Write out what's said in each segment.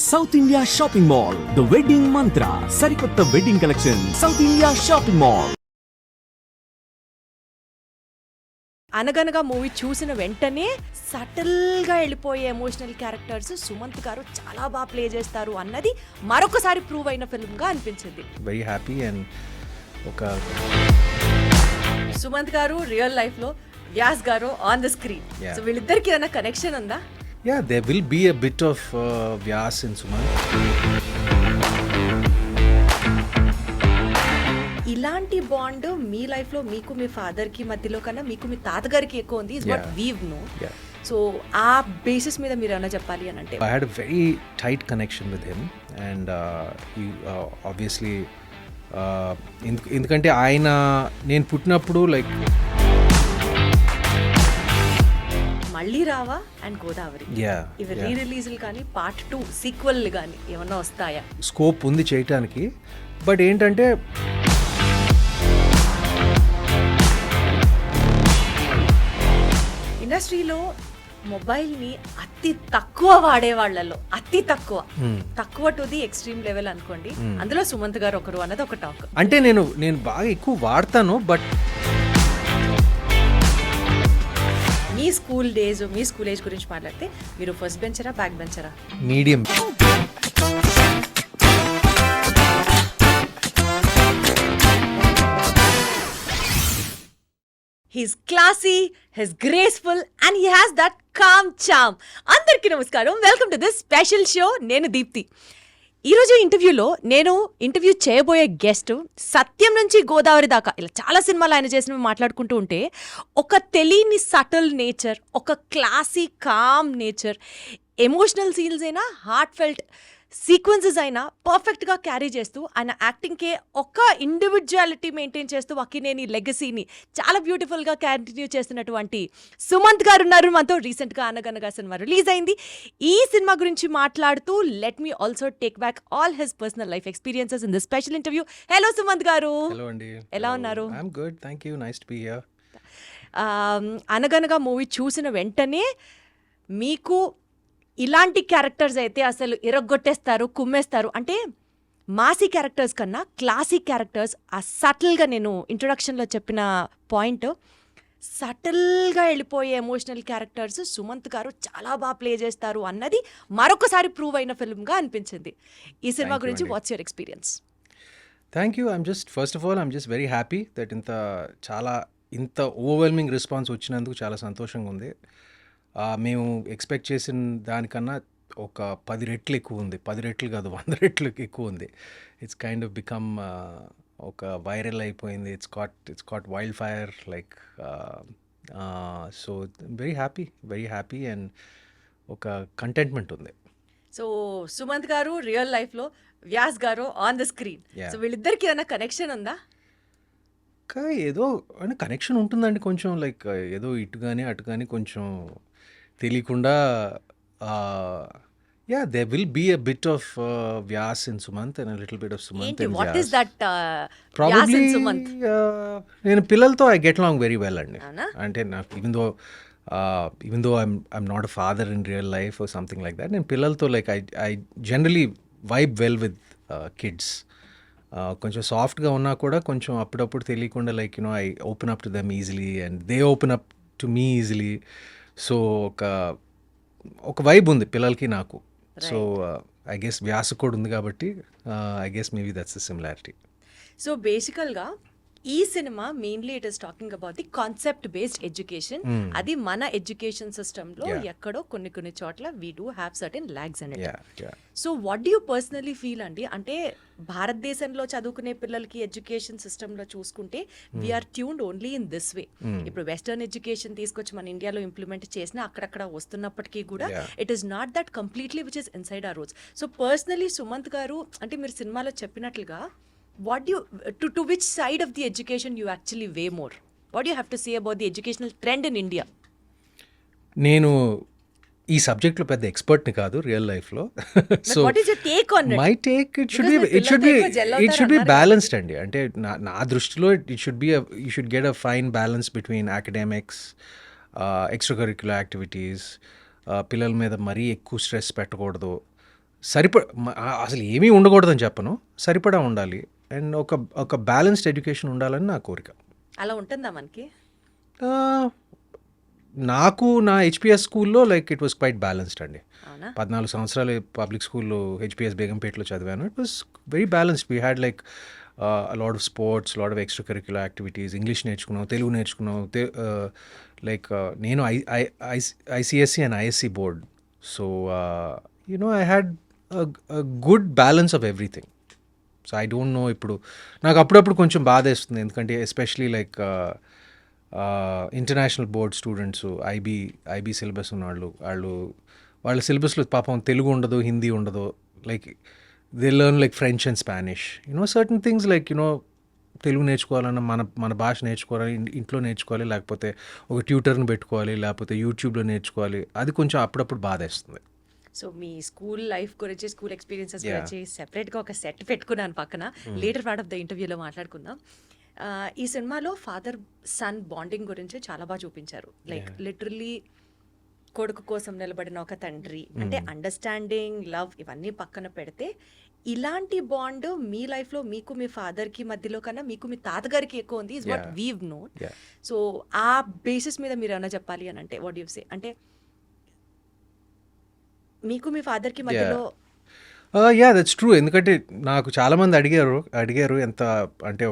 South India shopping mall the wedding మంత్ర సరికొత్త wedding collection south India shopping mall. అనగనగా movie చూసిన వెంటనే సటిల్గా వెళ్ళిపోయే ఎమోషనల్ క్యారెక్టర్స్ సుమంత్ గారు చాలా బాగా ప్లే చేస్తారు అన్నది మరొకసారి ప్రూవ్ అయిన ఫిల్మ్గా అనిపించింది. వెరీ హ్యాపీ అండ్ ఒక సుమంత్ గారు రియల్ లైఫ్లో, వ్యాస్ గారు ఆన్ ద స్క్రీన్. సో వీళ్ళిద్దరికి ఏదైనా కనెక్షన్ ఉందా? Yeah, there will be a bit of Vyas in Sumanth. ఇలాంటి బాండ్ మీ లైఫ్లో మీకు మీ ఫాదర్కి మధ్యలో కన్నా మీకు మీ తాతగారికి ఎక్కువ ఉంది. Is what we know. So ఆ బేసిస్ మీద మీరు ఏమైనా చెప్పాలి అని అంటే, I had a very tight connection with him and he obviously ఎందుకంటే ఆయన నేను పుట్టినప్పుడు లైక్ మళ్ళీ రావా అండ్ గోదావరి ఇవి రీ రిలీజ్లు కానీ పార్ట్ 2 సీక్వెల్ కానీ ఏమన్నా వస్తాయా? స్కోప్ ఉంది చేయటానికి. బట్ ఏంటంటే ఇండస్ట్రీలో మొబైల్ని అతి తక్కువ వాడేవాళ్లలో అతి తక్కువ టు ది ఎక్స్ట్రీమ్ లెవెల్ అనుకోండి, అందులో సుమంత్ గారు ఒకరు అన్నది ఒక టాక్. అంటే నేను బాగా ఎక్కువ వాడతాను. బట్ మీ స్కూల్ డేస్, మీ స్కూల్ ఏజ్ గురించి మాట్లాడితే మీరు ఫస్ట్ బెంచరా బ్యాక్ బెంచరా? Medium. He's classy, he's graceful and he has that calm charm. అందరికీ నమస్కారం, welcome to this special show. నేను దీప్తి. ఈరోజు ఇంటర్వ్యూలో నేను ఇంటర్వ్యూ చేయబోయే గెస్ట్ సత్యం నుంచి గోదావరి దాకా ఇలా చాలా సినిమాలు ఆయన చేసినవి మాట్లాడుకుంటూ ఉంటే ఒక తెలియని సటిల్ నేచర్, ఒక classy calm nature, emotional scenes అయినా హార్ట్ ఫెల్ట్ సీక్వెన్సెస్ అయినా పర్ఫెక్ట్గా క్యారీ చేస్తూ ఆయన యాక్టింగ్కే ఒక ఇండివిజువాలిటీ మెయింటైన్ చేస్తూ అక్కినేని లెగసీని చాలా బ్యూటిఫుల్గా కంటిన్యూ చేస్తున్నటువంటి సుమంత్ గారు ఉన్నారు మనతో. రీసెంట్గా అనగనగా సినిమా రిలీజ్ అయింది. ఈ సినిమా గురించి మాట్లాడుతూ let me also take back all his personal life experiences in this special interview. Hello Sumanth గారు. హలో అండి, ఎలా ఉన్నారు? I am good, thank you, nice to be here. అనగనగా మూవీ చూసిన వెంటనే మీకు ఇలాంటి క్యారెక్టర్స్ అయితే అసలు ఇరగొట్టేస్తారు, కుమ్మేస్తారు అంటే మాసీ క్యారెక్టర్స్ కన్నా క్లాసిక్ క్యారెక్టర్స్, ఆ సటిల్గా నేను ఇంట్రొడక్షన్లో చెప్పిన పాయింట్, సటిల్గా వెళ్ళిపోయే ఎమోషనల్ క్యారెక్టర్స్ సుమంత్ గారు చాలా బాగా ప్లే చేస్తారు అన్నది మరొకసారి ప్రూవ్ అయిన ఫిల్మ్గా అనిపించింది. ఈ సినిమా గురించి what's your experience? Thank you. First of all I'm just very happy that ఇంత ఓవర్వెల్మింగ్ రెస్పాన్స్ వచ్చినందుకు చాలా సంతోషంగా ఉంది. మేము ఎక్స్పెక్ట్ చేసిన దానికన్నా ఒక 10 రెట్లు ఎక్కువ ఉంది. 10 రెట్లు కాదు, 100 రెట్లు ఎక్కువ ఉంది. ఇట్స్ కైండ్ ఆఫ్ బికమ్ ఒక వైరల్ అయిపోయింది. It's caught wild fire like. So very happy and ఒక కంటెంట్మెంట్ ఉంది. సో సుమంత్ గారు రియల్ లైఫ్లో, వ్యాస్ గారు ఆన్ ద స్క్రీన్. సో వీళ్ళిద్దరికి ఏదైనా కనెక్షన్ ఉందా? ఏదో కనెక్షన్ ఉంటుందండి కొంచెం, లైక్ ఏదో ఇటు కానీ అటు కానీ కొంచెం తెలియకుండా. there will be a bit of Vyas in Sumanth and a little bit of Sumanth in Vyas. What is that Probably, Vyas in Sumanth? నేను పిల్లలతో I get along very well అండి. అంటే నాకు even though I'm not a father in real life or something like that, నేను పిల్లలతో like I generally vibe well with kids. కొంచెం సాఫ్ట్గా ఉన్నా కూడా కొంచెం అప్పుడప్పుడు తెలియకుండా like I open up to them easily and they open up to me easily. So ఒక వైబ్ ఉంది పిల్లలకి నాకు. సో ఐ గెస్ వ్యాస కూడా ఉంది కాబట్టి I guess maybe that's the similarity. So బేసికల్గా ఈ cinema mainly it is talking about the concept based education. అది మన ఎడ్యుకేషన్ సిస్టంలో ఎక్కడో కొన్ని చోట్ల we do have certain lags and it. So what do you personally feel అండి? అంటే భారతదేశంలో చదువుకునే పిల్లలకి ఎడ్యుకేషన్ సిస్టంలో చూసుకుంటే we are tuned only in this way. ఇప్పుడు వెస్టర్న్ ఎడ్యుకేషన్ తీసుకొచ్చి మన ఇండియాలో ఇంప్లిమెంట్ చేసినా అక్కడక్కడ వస్తున్నప్పటికీ కూడా it is not that completely which is inside our roots. So personally Sumanth గారు, అంటే మీరు సినిమాలో చెప్పినట్లుగా what do you to which side of the education you actually weigh more? What do you have to say about the educational trend in India? నేను ఈ సబ్జెక్ట్లో పెద్ద ఎక్స్పర్ట్ని కాదు రియల్ లైఫ్లో. So what is your take on it? My take it should be balanced అండి. అంటే నా దృష్టిలో you should get a fine balance between academics, extra curricular activities. పిల్లల మీద మరీ ఎక్కువ స్ట్రెస్ పెట్టకూడదు. అసలు ఏమీ ఉండకూడదని చెప్పను, సరిపడా ఉండాలి. అండ్ ఒక బ్యాలెన్స్డ్ ఎడ్యుకేషన్ ఉండాలని నా కోరిక. అలా ఉంటుందా మనకి? నాకు నా హెచ్పిఎస్ స్కూల్లో like it was quite balanced అండి. అవునా? 14 సంవత్సరాలు పబ్లిక్ స్కూల్లో హెచ్పిఎస్ బేగంపేటలో చదివాను. It was very balanced. We had like lot of sports, lot of extra curricular activities. English నేర్చుకున్నాం, తెలుగు నేర్చుకున్నాం. లైక్ నేను ICSC and ISC board. So I had good balance of everything. So I don't no, ఇప్పుడు నాకు అప్పుడప్పుడు కొంచెం బాధ వేస్తుంది, ఎందుకంటే especially like international board students, IB syllabus ఉన్నవాళ్ళు, వాళ్ళ సిలబస్లో పాపం తెలుగు ఉండదు, హిందీ ఉండదు. Like they learn like French and Spanish, certain things like Telugu నేర్చుకోవాలన్నా మన భాష నేర్చుకోవాలి, ఇంట్లో నేర్చుకోవాలి, లేకపోతే ఒక ట్యూటర్ని పెట్టుకోవాలి, లేకపోతే యూట్యూబ్లో నేర్చుకోవాలి. అది కొంచెం అప్పుడప్పుడు బాధ వేస్తుంది. సో మీ స్కూల్ లైఫ్ గురించి, స్కూల్ ఎక్స్పీరియన్సెస్ గురించి సెపరేట్గా ఒక సెట్ పెట్టుకున్నాను పక్కన. లేటర్ పార్ట్ ఆఫ్ ద ఇంటర్వ్యూలో మాట్లాడుకుందాం. ఈ సినిమాలో ఫాదర్ సన్ బాండింగ్ గురించి చాలా బాగా చూపించారు. లైక్ లిటరల్లీ కొడుకు కోసం నిలబడిన ఒక తండ్రి, అంటే అండర్స్టాండింగ్, లవ్ ఇవన్నీ పక్కన పెడితే ఇలాంటి బాండ్ మీ లైఫ్లో మీకు మీ ఫాదర్కి మధ్యలో కన్నా మీకు మీ తాతగారికి ఎక్కువ ఉంది, is what weave known. So ఆ బేసిస్ మీద మీరు ఏమైనా చెప్పాలి అని అంటే వాట్ యు సే, అంటే మీకు మీ ఫాదర్కి మధ్యలో? That's true. ఎందుకంటే నాకు చాలామంది అడిగారు ఎంత అంటే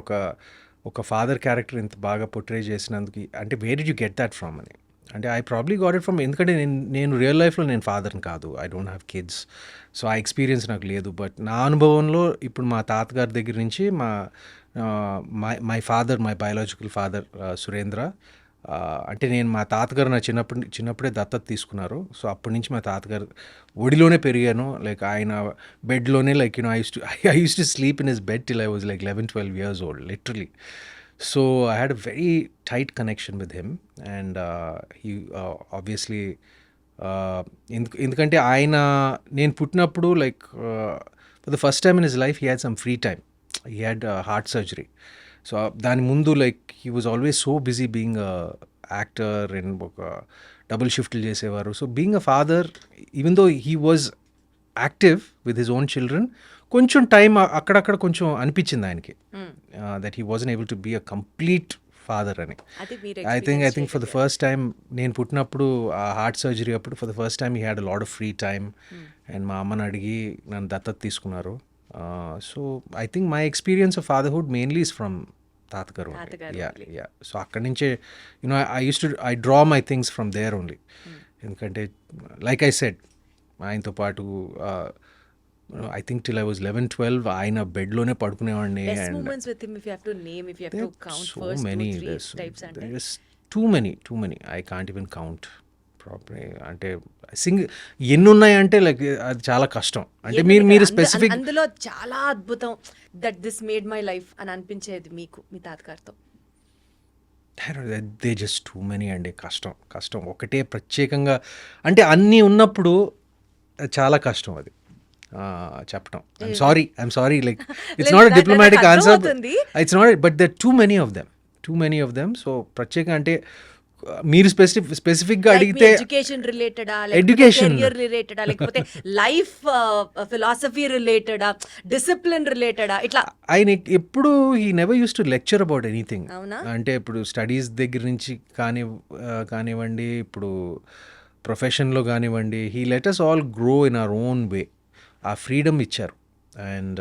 ఒక ఫాదర్ క్యారెక్టర్ ఇంత బాగా పోర్ట్రే చేసినందుకు, అంటే where did you get that from అని. అంటే I probably got it from, ఎందుకంటే నేను రియల్ లైఫ్లో నేను ఫాదర్ని కాదు, I don't have kids. So ఆ ఎక్స్పీరియన్స్ నాకు లేదు. బట్ నా అనుభవంలో ఇప్పుడు మా తాతగారి దగ్గర నుంచి my father, my biological father Surendra, అంటే నేను మా తాతగారు నా చిన్నప్పుడే దత్తత తీసుకున్నారు. సో అప్పటి నుంచి మా తాతగారు ఒడిలోనే పెరిగాను. లైక్ ఆయన బెడ్లోనే, like I use to sleep in his bed till I was like 11-12 years old, literally. So I had a very tight connection with him, and he obviously ఎందుకంటే ఆయన, నేను పుట్టినప్పుడు like for the first time in his life he had some free time. He had heart surgery. So దాని ముందు like he was always so busy being actor and ఒక double షిఫ్ట్లు చేసేవారు. So being a father, even though he was active with his own children, కొంచెం time అక్కడక్కడ కొంచెం అనిపించింది ఆయనకి that he wasn't able to be a complete father అని. I think for the first time నేను పుట్టినప్పుడు ఆ హార్ట్ సర్జరీ అప్పుడు for the first time he had a lot of free time. And మా అమ్మని అడిగి నన్ను దత్తత తీసుకున్నారు. So I think my experience of fatherhood mainly is from తాతగారు. యా సో అక్కడి నుంచే I draw my things from there only. ఎందుకంటే లైక్ ఐ సెడ్, ఆయనతో పాటు I think till I was 11-12 ఆయన బెడ్లోనే పడుకునేవాడిని. Too many I can't even count properly. అంటే ఎన్ని ఉన్నాయంటే లైక్ అది చాలా కష్టం. అంటే మీరు స్పెసిఫిక్, అందులో చాలా అద్భుతం that this made my life అని అనిపించేది మీకు మీ తాతగారితో? దే జస్ట్ టూ మెనీ అండి. కష్టం ఒకటే ప్రత్యేకంగా, అంటే అన్నీ ఉన్నప్పుడు చాలా కష్టం అది చెప్పడం. I'm sorry like it's not a diplomatic answer, it's not, but there too many of them. So ప్రత్యేకంగా అంటే మీరు స్పెసిఫిక్గా అడిగితే ఎడ్యుకేషన్ రిలేటెడా, కెరియర్ రిలేటెడా, లేకపోతే లైఫ్ ఫిలాసఫీ రిలేటెడా, డిసిప్లిన్ రిలేటెడా, ఇట్లా ఆయన ఎప్పుడు he never use to lecture about anything. అంటే ఇప్పుడు స్టడీస్ దగ్గర నుంచి కానివ్వండి, ఇప్పుడు ప్రొఫెషన్లో కానివ్వండి, he let us all grow in our own way. ఆ ఫ్రీడమ్ ఇచ్చారు. అండ్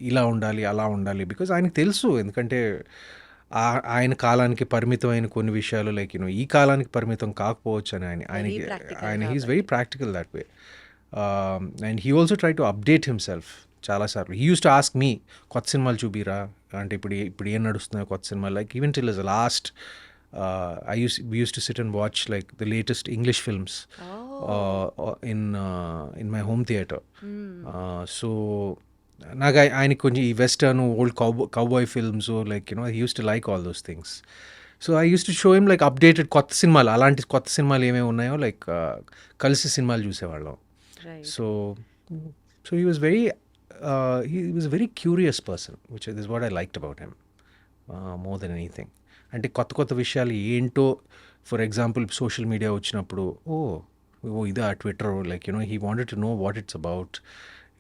ఇలా ఉండాలి, అలా ఉండాలి, బికాజ్ ఆయనకు తెలుసు. ఎందుకంటే ఆయన కాలానికి పరిమితమైన కొన్ని విషయాలు లైక్ ఈ కాలానికి పరిమితం కాకపోవచ్చు అని ఆయన he's very practical that way. And he also try to update himself చాలాసార్లు. He use to ask me కొత్త సినిమాలు చూపిరా అంటే ఇప్పుడు ఏం నడుస్తున్నాయో కొత్త సినిమాలు. Like even till last we used to sit and watch like the latest English films in my home theater. So నాకు ఆయనకి కొంచెం ఈ western old cowboy films like he used to like all those things. So I use to show him like updated కొత్త సినిమాలు, అలాంటి కొత్త సినిమాలు ఏమేమి ఉన్నాయో లైక్ కలిసి సినిమాలు చూసేవాళ్ళం. So he was very curious person, which is what I liked about him more than anything. అంటే కొత్త విషయాలు ఏంటో, ఫర్ ఎగ్జాంపుల్ సోషల్ మీడియా వచ్చినప్పుడు ఓ ఇదా Twitter, like he wanted to know what it's about.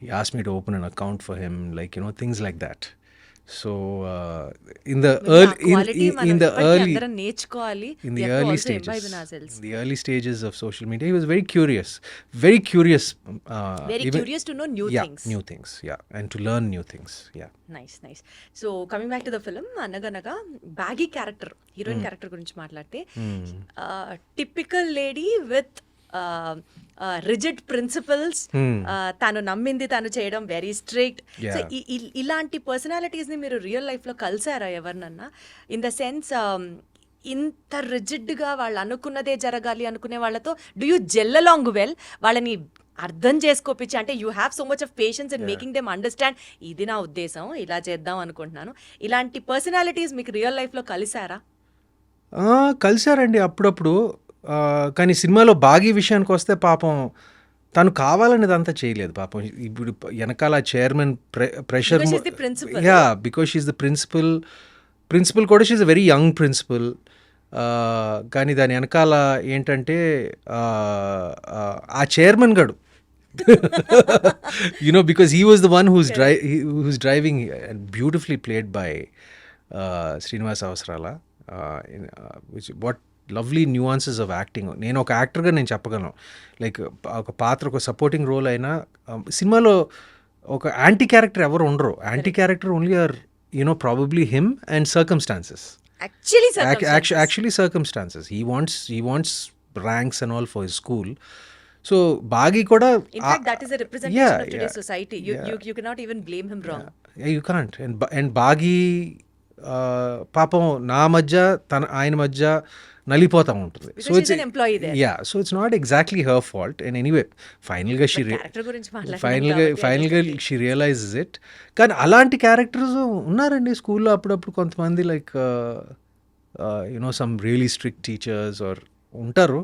he asked me to open an account for him, like, you know, things like that. So in the అందరం నేర్చుకోవాలి. in the early stages, in the early stages of social media, he was very curious, very curious, Very even- curious to know new yeah, things. new things, yeah, and to learn new things, yeah. Nice so coming back to the film, అనగనగా బ్యాగీ character, heroine character గురించి మాట్లాడితే, typical lady with rigid principles, తను నమ్మింది తను చేయడం, very strict. So ఇలాంటి personalities ని మీరు రియల్ లైఫ్ లో కలిసారా ఎవరినన్నా? ఇన్ ద సెన్స్ ఇంత రిజిడ్గా వాళ్ళు అనుకున్నదే జరగాలి అనుకునే వాళ్ళతో do you gel along well? వాళ్ళని అర్థం చేసుకోపించి, అంటే you have so much of patience and making them understand, ఇది నా ఉద్దేశం, ఇలా చేద్దాం అనుకుంటున్నాను. ఇలాంటి పర్సనాలిటీస్ మీకు రియల్ లైఫ్లో కలిసారా? కలిసారండి అప్పుడప్పుడు. కానీ సినిమాలో బాగీ విషయానికి వస్తే పాపం తను కావాలనేది అంతా చేయలేదు పాపం. ఇప్పుడు వెనకాల chairman pressure, Because she's the principal. Yeah, because she's the principal కూడా she's a very young principal. కానీ దాని వెనకాల ఏంటంటే ఆ చైర్మన్ గడు, you know, because he was the one who's driving, and beautifully played by Srinivas Avasarala, which what lovely nuances of acting. నేను ఒక యాక్టర్గా నేను చెప్పగలను, లైక్ ఒక పాత్ర, ఒక సపోర్టింగ్ రోల్ అయినా సినిమాలో ఒక యాంటీ క్యారెక్టర్ ఎవరు ఉండరు. Anti character only are, you know, probably him and circumstances. Actually circumstances. He wants ranks and all for his school. So Bagi koda, In fact, that is a representation of today's society. You cannot even blame him wrong. Yeah, you can't. And Bagi పాపం నా మధ్య ఆయన మధ్య నలిపోతా ఉంటుంది. Because she's an employee there. Yeah, so it's not exactly her fault. And anyway, finally Character గురించి మాట్లాడుతున్నాం ఫైనల్గా she realises it. కానీ అలాంటి క్యారెక్టర్స్ ఉన్నారండి స్కూల్లో అప్పుడప్పుడు కొంతమంది, like you know some really strict teachers are ఉంటారు.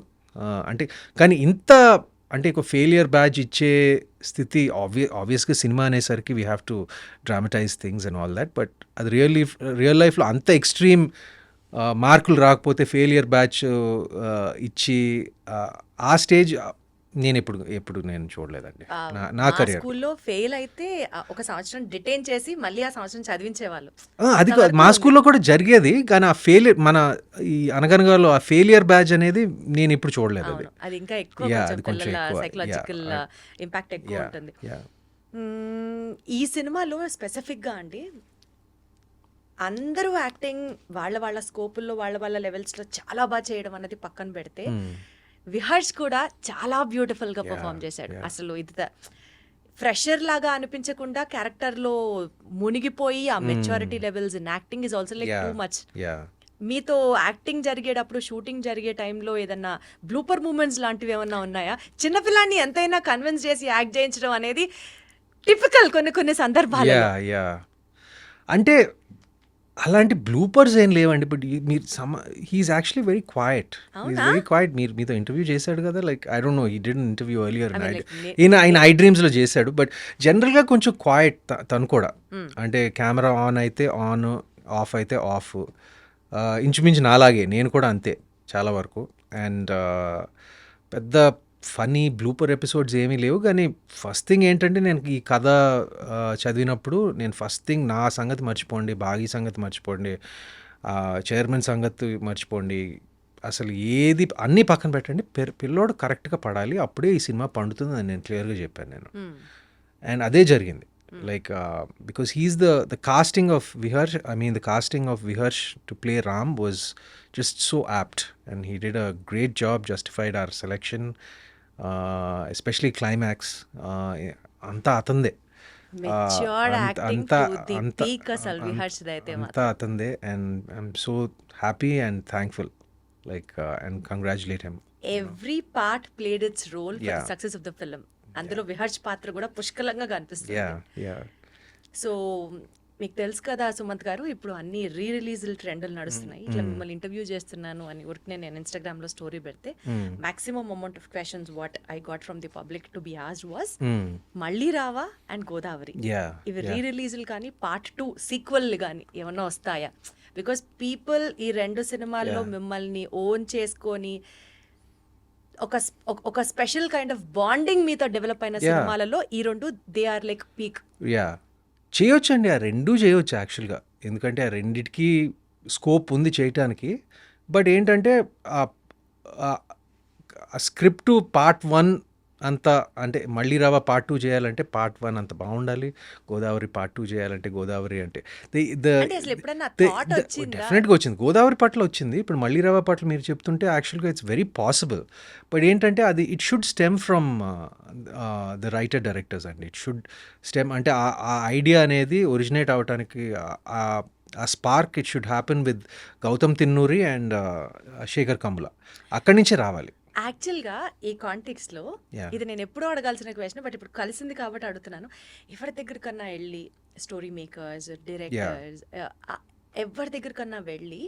అంటే కానీ ఇంత అంటే ఒక ఫెయిలియర్ బ్యాచ్ ఇచ్చే స్థితి ఆబ్వియస్గా సినిమా అనేసరికి we have to dramatise things and all that. But అది రియల్ లైఫ్లో అంత ఎక్స్ట్రీమ్ మార్కులు రాకపోతే ఫెయిలియర్ బ్యాచ్ ఇచ్చి ఆ స్టేజ్ నేను ఎప్పుడు నేను చూడలేదండి నా కెరియర్. స్కూల్లో ఫెయిల్ అయితే ఒక సంవత్సరం డిటైన్ చేసి మళ్ళీ ఆ సంవత్సరం చదివించేవాళ్ళు. అది మా స్కూల్లో కూడా జరిగేది, కానీ ఆ ఫెయిలియర్ మన ఈ అనగనగాలో ఆ ఫెయిలియర్ బ్యాచ్ అనేది నేను ఇప్పుడు చూడలేదు. అది ఇంకా ఎక్కువ సైకలాజికల్ ఇంపాక్ట్ ఎక్కువ ఉంటుంది. ఈ సినిమాలో స్పెసిఫిక్గా అండి అందరూ యాక్టింగ్ వాళ్ళ స్కోపుల్లో వాళ్ళ లెవెల్స్లో చాలా బాగా చేయడం అన్నది పక్కన పెడితే, విహర్ష్ కూడా చాలా బ్యూటిఫుల్గా పర్ఫామ్ చేశాడు. అసలు ఇది ఫ్రెషర్ లాగా అనిపించకుండా క్యారెక్టర్లో మునిగిపోయి ఆ maturity levels in acting is also like too much. మీతో యాక్టింగ్ జరిగేటప్పుడు, షూటింగ్ జరిగే టైంలో ఏదన్నా బ్లూపర్ మూమెంట్స్ లాంటివి ఏమన్నా ఉన్నాయా? చిన్నపిల్లాన్ని ఎంతైనా కన్విన్స్ చేసి యాక్ట్ చేయించడం అనేది టిపికల్ కొన్ని సందర్భాలు. అంటే అలాంటి బ్లూపర్స్ ఏం లేవండి. బట్ మీరు హీఈస్ యాక్చువల్లీ వెరీ క్వైట్. మీతో ఇంటర్వ్యూ చేశాడు కదా, like I don't no, he didn't interview earlier. ఆయన ఐ డ్రీమ్స్లో చేశాడు. బట్ జనరల్గా కొంచెం క్వైట్ తను కూడా. అంటే కెమెరా ఆన్ అయితే ఆన్, ఆఫ్ అయితే ఆఫ్. ఇంచుమించు నాలాగే నేను కూడా అంతే చాలా వరకు. అండ్ పెద్ద ఫనీ బ్లూపర్ ఎపిసోడ్స్ ఏమీ లేవు. కానీ ఫస్ట్ థింగ్ ఏంటంటే, నేను ఈ కథ చదివినప్పుడు నేను ఫస్ట్ థింగ్ నా సంగతి మర్చిపోండి, బాగీ సంగతి మర్చిపోండి, చైర్మన్ సంగతి మర్చిపోండి, అసలు ఏది అన్నీ పక్కన పెట్టండి, పిల్లోడు కరెక్ట్గా పడాలి, అప్పుడే ఈ సినిమా పండుతుంది అని నేను క్లియర్గా చెప్పాను నేను. అండ్ అదే జరిగింది. Like because he's the casting of Viharsh, the casting of Viharsh to play Ram was just so apt, and he did a great job, justified our selection, especially climax. Anta atande matured acting to the peak asal Viharsh daite anta atande, and I'm so happy and thankful, like and congratulate him. Every part played its role for the success of the film. అందులో విహర్ష్ పాత్ర కూడా పుష్కలంగా కనిపిస్తుంది. So మీకు తెలుసు కదా సుమంత్ గారు, ఇప్పుడు అన్ని రిలీజ్ల ట్రెండ్లు నడుస్తున్నాయి. ఇట్లా మిమ్మల్ని ఇంటర్వ్యూ చేస్తున్నాను అని ఊరికే నేను ఇన్స్టాగ్రామ్ లో స్టోరీ పెడితే maximum amount of questions what I got from the public to be asked was మళ్ళీ రావా అండ్ గోదావరి. ఇవి రిలీజ్లు కానీ పార్ట్ 2 సీక్వెల్ కానీ ఏమన్నా వస్తాయా? బికాస్ పీపుల్ ఈ 2 సినిమాల్లో మిమ్మల్ని ఓన్ చేసుకొని ఒక స్పెషల్ కైండ్ ఆఫ్ బాండింగ్ మీతో డెవలప్ అయిన సినిమాలలో ఈ రెండు they are like peak. Yeah చేయొచ్చండి, ఆ రెండూ చేయొచ్చు యాక్చువల్గా. ఎందుకంటే ఆ రెండిటికి స్కోప్ ఉంది చేయటానికి. బట్ ఏంటంటే ఆ స్క్రిప్ట్ పార్ట్ 1 అంత, అంటే మళ్ళీ రావా పార్ట్ 2 చేయాలంటే పార్ట్ 1 అంత బాగుండాలి, గోదావరి పార్ట్ 2 చేయాలంటే గోదావరి అంటే అంటే అసలు ఎప్పుడన్నా థాట్ వచ్చిందా? డెఫినెట్గా వచ్చింది. గోదావరి పట్ల వచ్చింది, ఇప్పుడు మళ్ళీ రావా పట్ల మీరు చెప్తుంటే యాక్చువల్గా ఇట్స్ వెరీ పాసిబుల్. బట్ ఏంటంటే అది it should stem from the writer directors అండి. ఇట్ షుడ్ స్టెమ్ అంటే ఆ ఐడియా అనేది ఒరిజినేట్ అవడానికి ఆ spark it should happen with Gautam Tinnanuri and Sekhar Kammula. అక్కడి నుంచే రావాలి. యాక్చువల్గా ఈ కాంటెక్స్ట్ లో ఇది నేను ఎప్పుడూ అడగాల్సిన క్వశ్చన్, బట్ ఇప్పుడు కలిసింది కాబట్టి అడుగుతున్నాను. ఎవరి దగ్గర కన్నా వెళ్ళి స్టోరీ మేకర్స్, డైరెక్టర్స్, ఎవరి దగ్గర కన్నా వెళ్ళి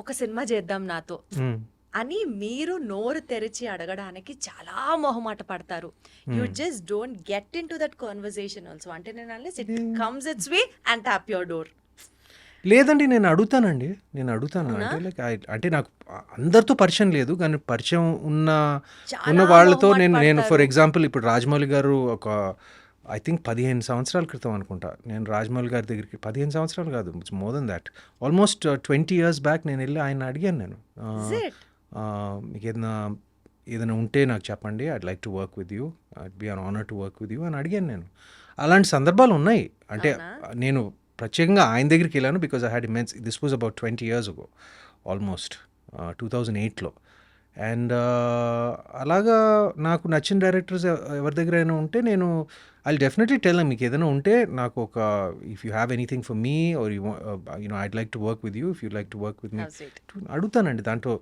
ఒక సినిమా చేద్దాం నాతో అని మీరు నోరు తెరిచి అడగడానికి చాలా మొహమాట పడతారు. You just don't get in to that conversation also. అంటే నేను unless it comes it's way and tap your door. లేదండి, నేను అడుగుతానండి. అంటే లైక్ అంటే నాకు అందరితో పరిచయం లేదు, కానీ పరిచయం ఉన్న వాళ్ళతో నేను ఫర్ ఎగ్జాంపుల్ ఇప్పుడు రాజమౌళి గారు ఒక ఐ థింక్ 15 సంవత్సరాల క్రితం అనుకుంటా నేను రాజమౌళి గారి దగ్గరికి, 15 సంవత్సరాలు కాదు, it's more than that, almost 20 years back నేను వెళ్ళి ఆయన అడిగాను. నేను మీకు ఏదైనా ఉంటే నాకు చెప్పండి, I'd like to work with you, I'd be an honour to work with you అని అడిగాను నేను. అలాంటి సందర్భాలు ఉన్నాయి. అంటే నేను ప్రత్యేకంగా ఆయన దగ్గరికి వెళ్ళాను because I had immense, this was about 20 years ago, almost 2008లో. అండ్ అలాగా నాకు నచ్చిన డైరెక్టర్స్ ఎవరి దగ్గర అయినా ఉంటే నేను ఐ డెఫినెట్లీ టెల్ మీకు ఏదైనా ఉంటే నాకు ఒక, if you have anything for me or you know I'd like to work with you, if you like to work with me అడుగుతానండి. దాంట్లో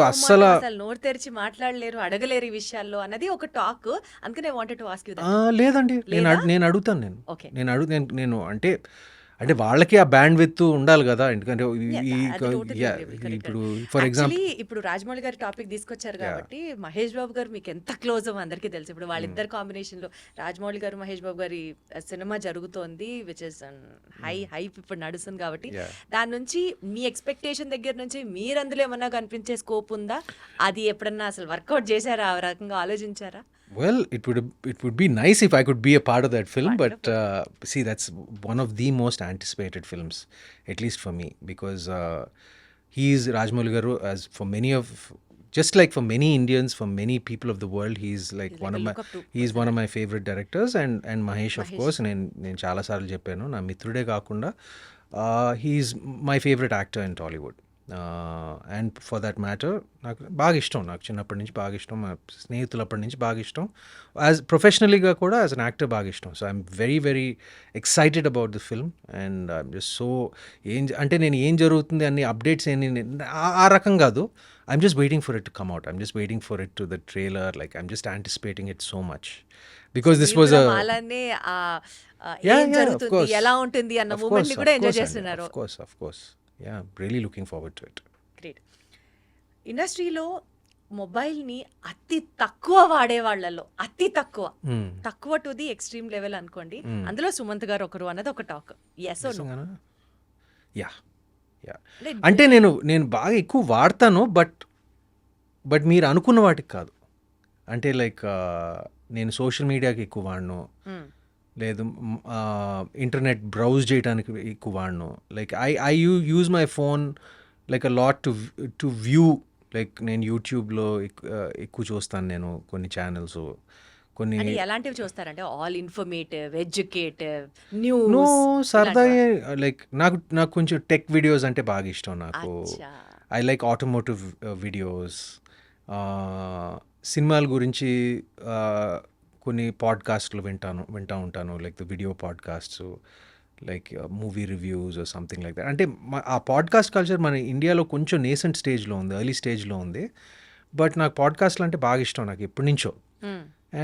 అస్సలు నోరు తెరిచి మాట్లాడలేరు, అడగలేరు ఈ విషయాల్లో అన్నది ఒక టాక్. అందుకనే వాంటెడ్ టు ఆస్క్ యు. లేదండి, నేను అడుగుతాను. నేను అంటే వాళ్ళకి ఆ బ్యాండ్ విత్ ఉండాలి కదా. ఎందుకంటే ఇప్పుడు ఫర్ ఎగ్జాంపుల్ ఇప్పుడు రాజమౌళి గారి టాపిక్ తీసుకొచ్చారు కాబట్టి మహేష్ బాబు గారు మీకు ఎంత క్లోజ్ అందరికీ తెలుసు. ఇప్పుడు వాళ్ళిద్దరు కాంబినేషన్ లో రాజమౌళి గారు మహేష్ బాబు గారి సినిమా జరుగుతోంది, విచ్ ఇస్ హైప్ ఇప్పుడు నడుస్తుంది కాబట్టి దాని నుంచి మీ ఎక్స్పెక్టేషన్ దగ్గర నుంచి మీరు అందులో ఏమన్నా కనిపించే స్కోప్ ఉందా? అది ఎప్పుడన్నా అసలు వర్కౌట్ చేశారా, ఆ రకంగా ఆలోచించారా? Well, it would be nice if I could be a part of that film. Wonderful. But see, that's one of the most anticipated films, at least for me, because he is Rajamouli Garu, as for many of, just like for many Indians, for many people of the world, he's one of my favorite directors, and Mahesh of course. నేను చాలా సార్లు చెప్పాను, నా మిత్రుడే కాకుండా he's my favorite actor in Tollywood. And for that matter నాకు బాగా ఇష్టం, నాకు చిన్నప్పటి నుంచి బాగా ఇష్టం, మా స్నేహితులప్పటి నుంచి బాగా ఇష్టం, యాజ్ ప్రొఫెషనలీగా కూడా యాజ్ అన్ యాక్టర్ బాగా ఇష్టం. So I'm very very excited about the film and I'm just so అంటే నేను ఏం జరుగుతుంది అన్ని అప్డేట్స్ ఆ రకం కాదు. I'm just waiting for it to come out, I'm just waiting for it to the trailer, like I'm just anticipating it so much because this was ఎలా ఉంటుంది అన్న మూమెంట్ ని కూడా ఎంజాయ్ చేస్తున్నారు. Of course. Yeah, really looking forward to it. Great. ఇండస్ట్రీలో మొబైల్ని అతి తక్కువ వాడే వాళ్ళలో అతి తక్కువ టు ది ఎక్స్ట్రీమ్ లెవెల్ అనుకోండి, అందులో సుమంత్ గారు ఒకరు అన్నది ఒక talk. yes or no? Yeah అంటే నేను బాగా ఎక్కువ వాడతాను, బట్ మీరు అనుకున్న వాటికి కాదు. అంటే లైక్ నేను సోషల్ మీడియాకి ఎక్కువ వాడను, లేదు ఇంటర్నెట్ బ్రౌజ్ చేయడానికి ఎక్కువ వాడను. Like I use my phone like a lot to view. Like నేను యూట్యూబ్లో ఎక్కువ చూస్తాను, నేను కొన్ని ఛానల్స్ కొన్ని. ఎలాంటివి చూస్తారంటే ఆల్ ఇన్ఫర్మేటివ్, ఎడ్యుకేటివ్, నో సరదా. లైక్ నాకు కొంచెం టెక్ వీడియోస్ అంటే బాగా ఇష్టం. నాకు ఐ లైక్ ఆటోమోటివ్ వీడియోస్, సినిమాల గురించి కొన్ని పాడ్కాస్ట్లు వింటూ ఉంటాను, like the video podcasts, like movie reviews or something like that. అంటే ఆ పాడ్కాస్ట్ కల్చర్ మన ఇండియాలో కొంచెం నేసెంట్ స్టేజ్లో ఉంది, ఎర్లీ స్టేజ్లో ఉంది. బట్ నాకు పాడ్కాస్ట్లు అంటే బాగా ఇష్టం, నాకు ఎప్పటి నుంచో.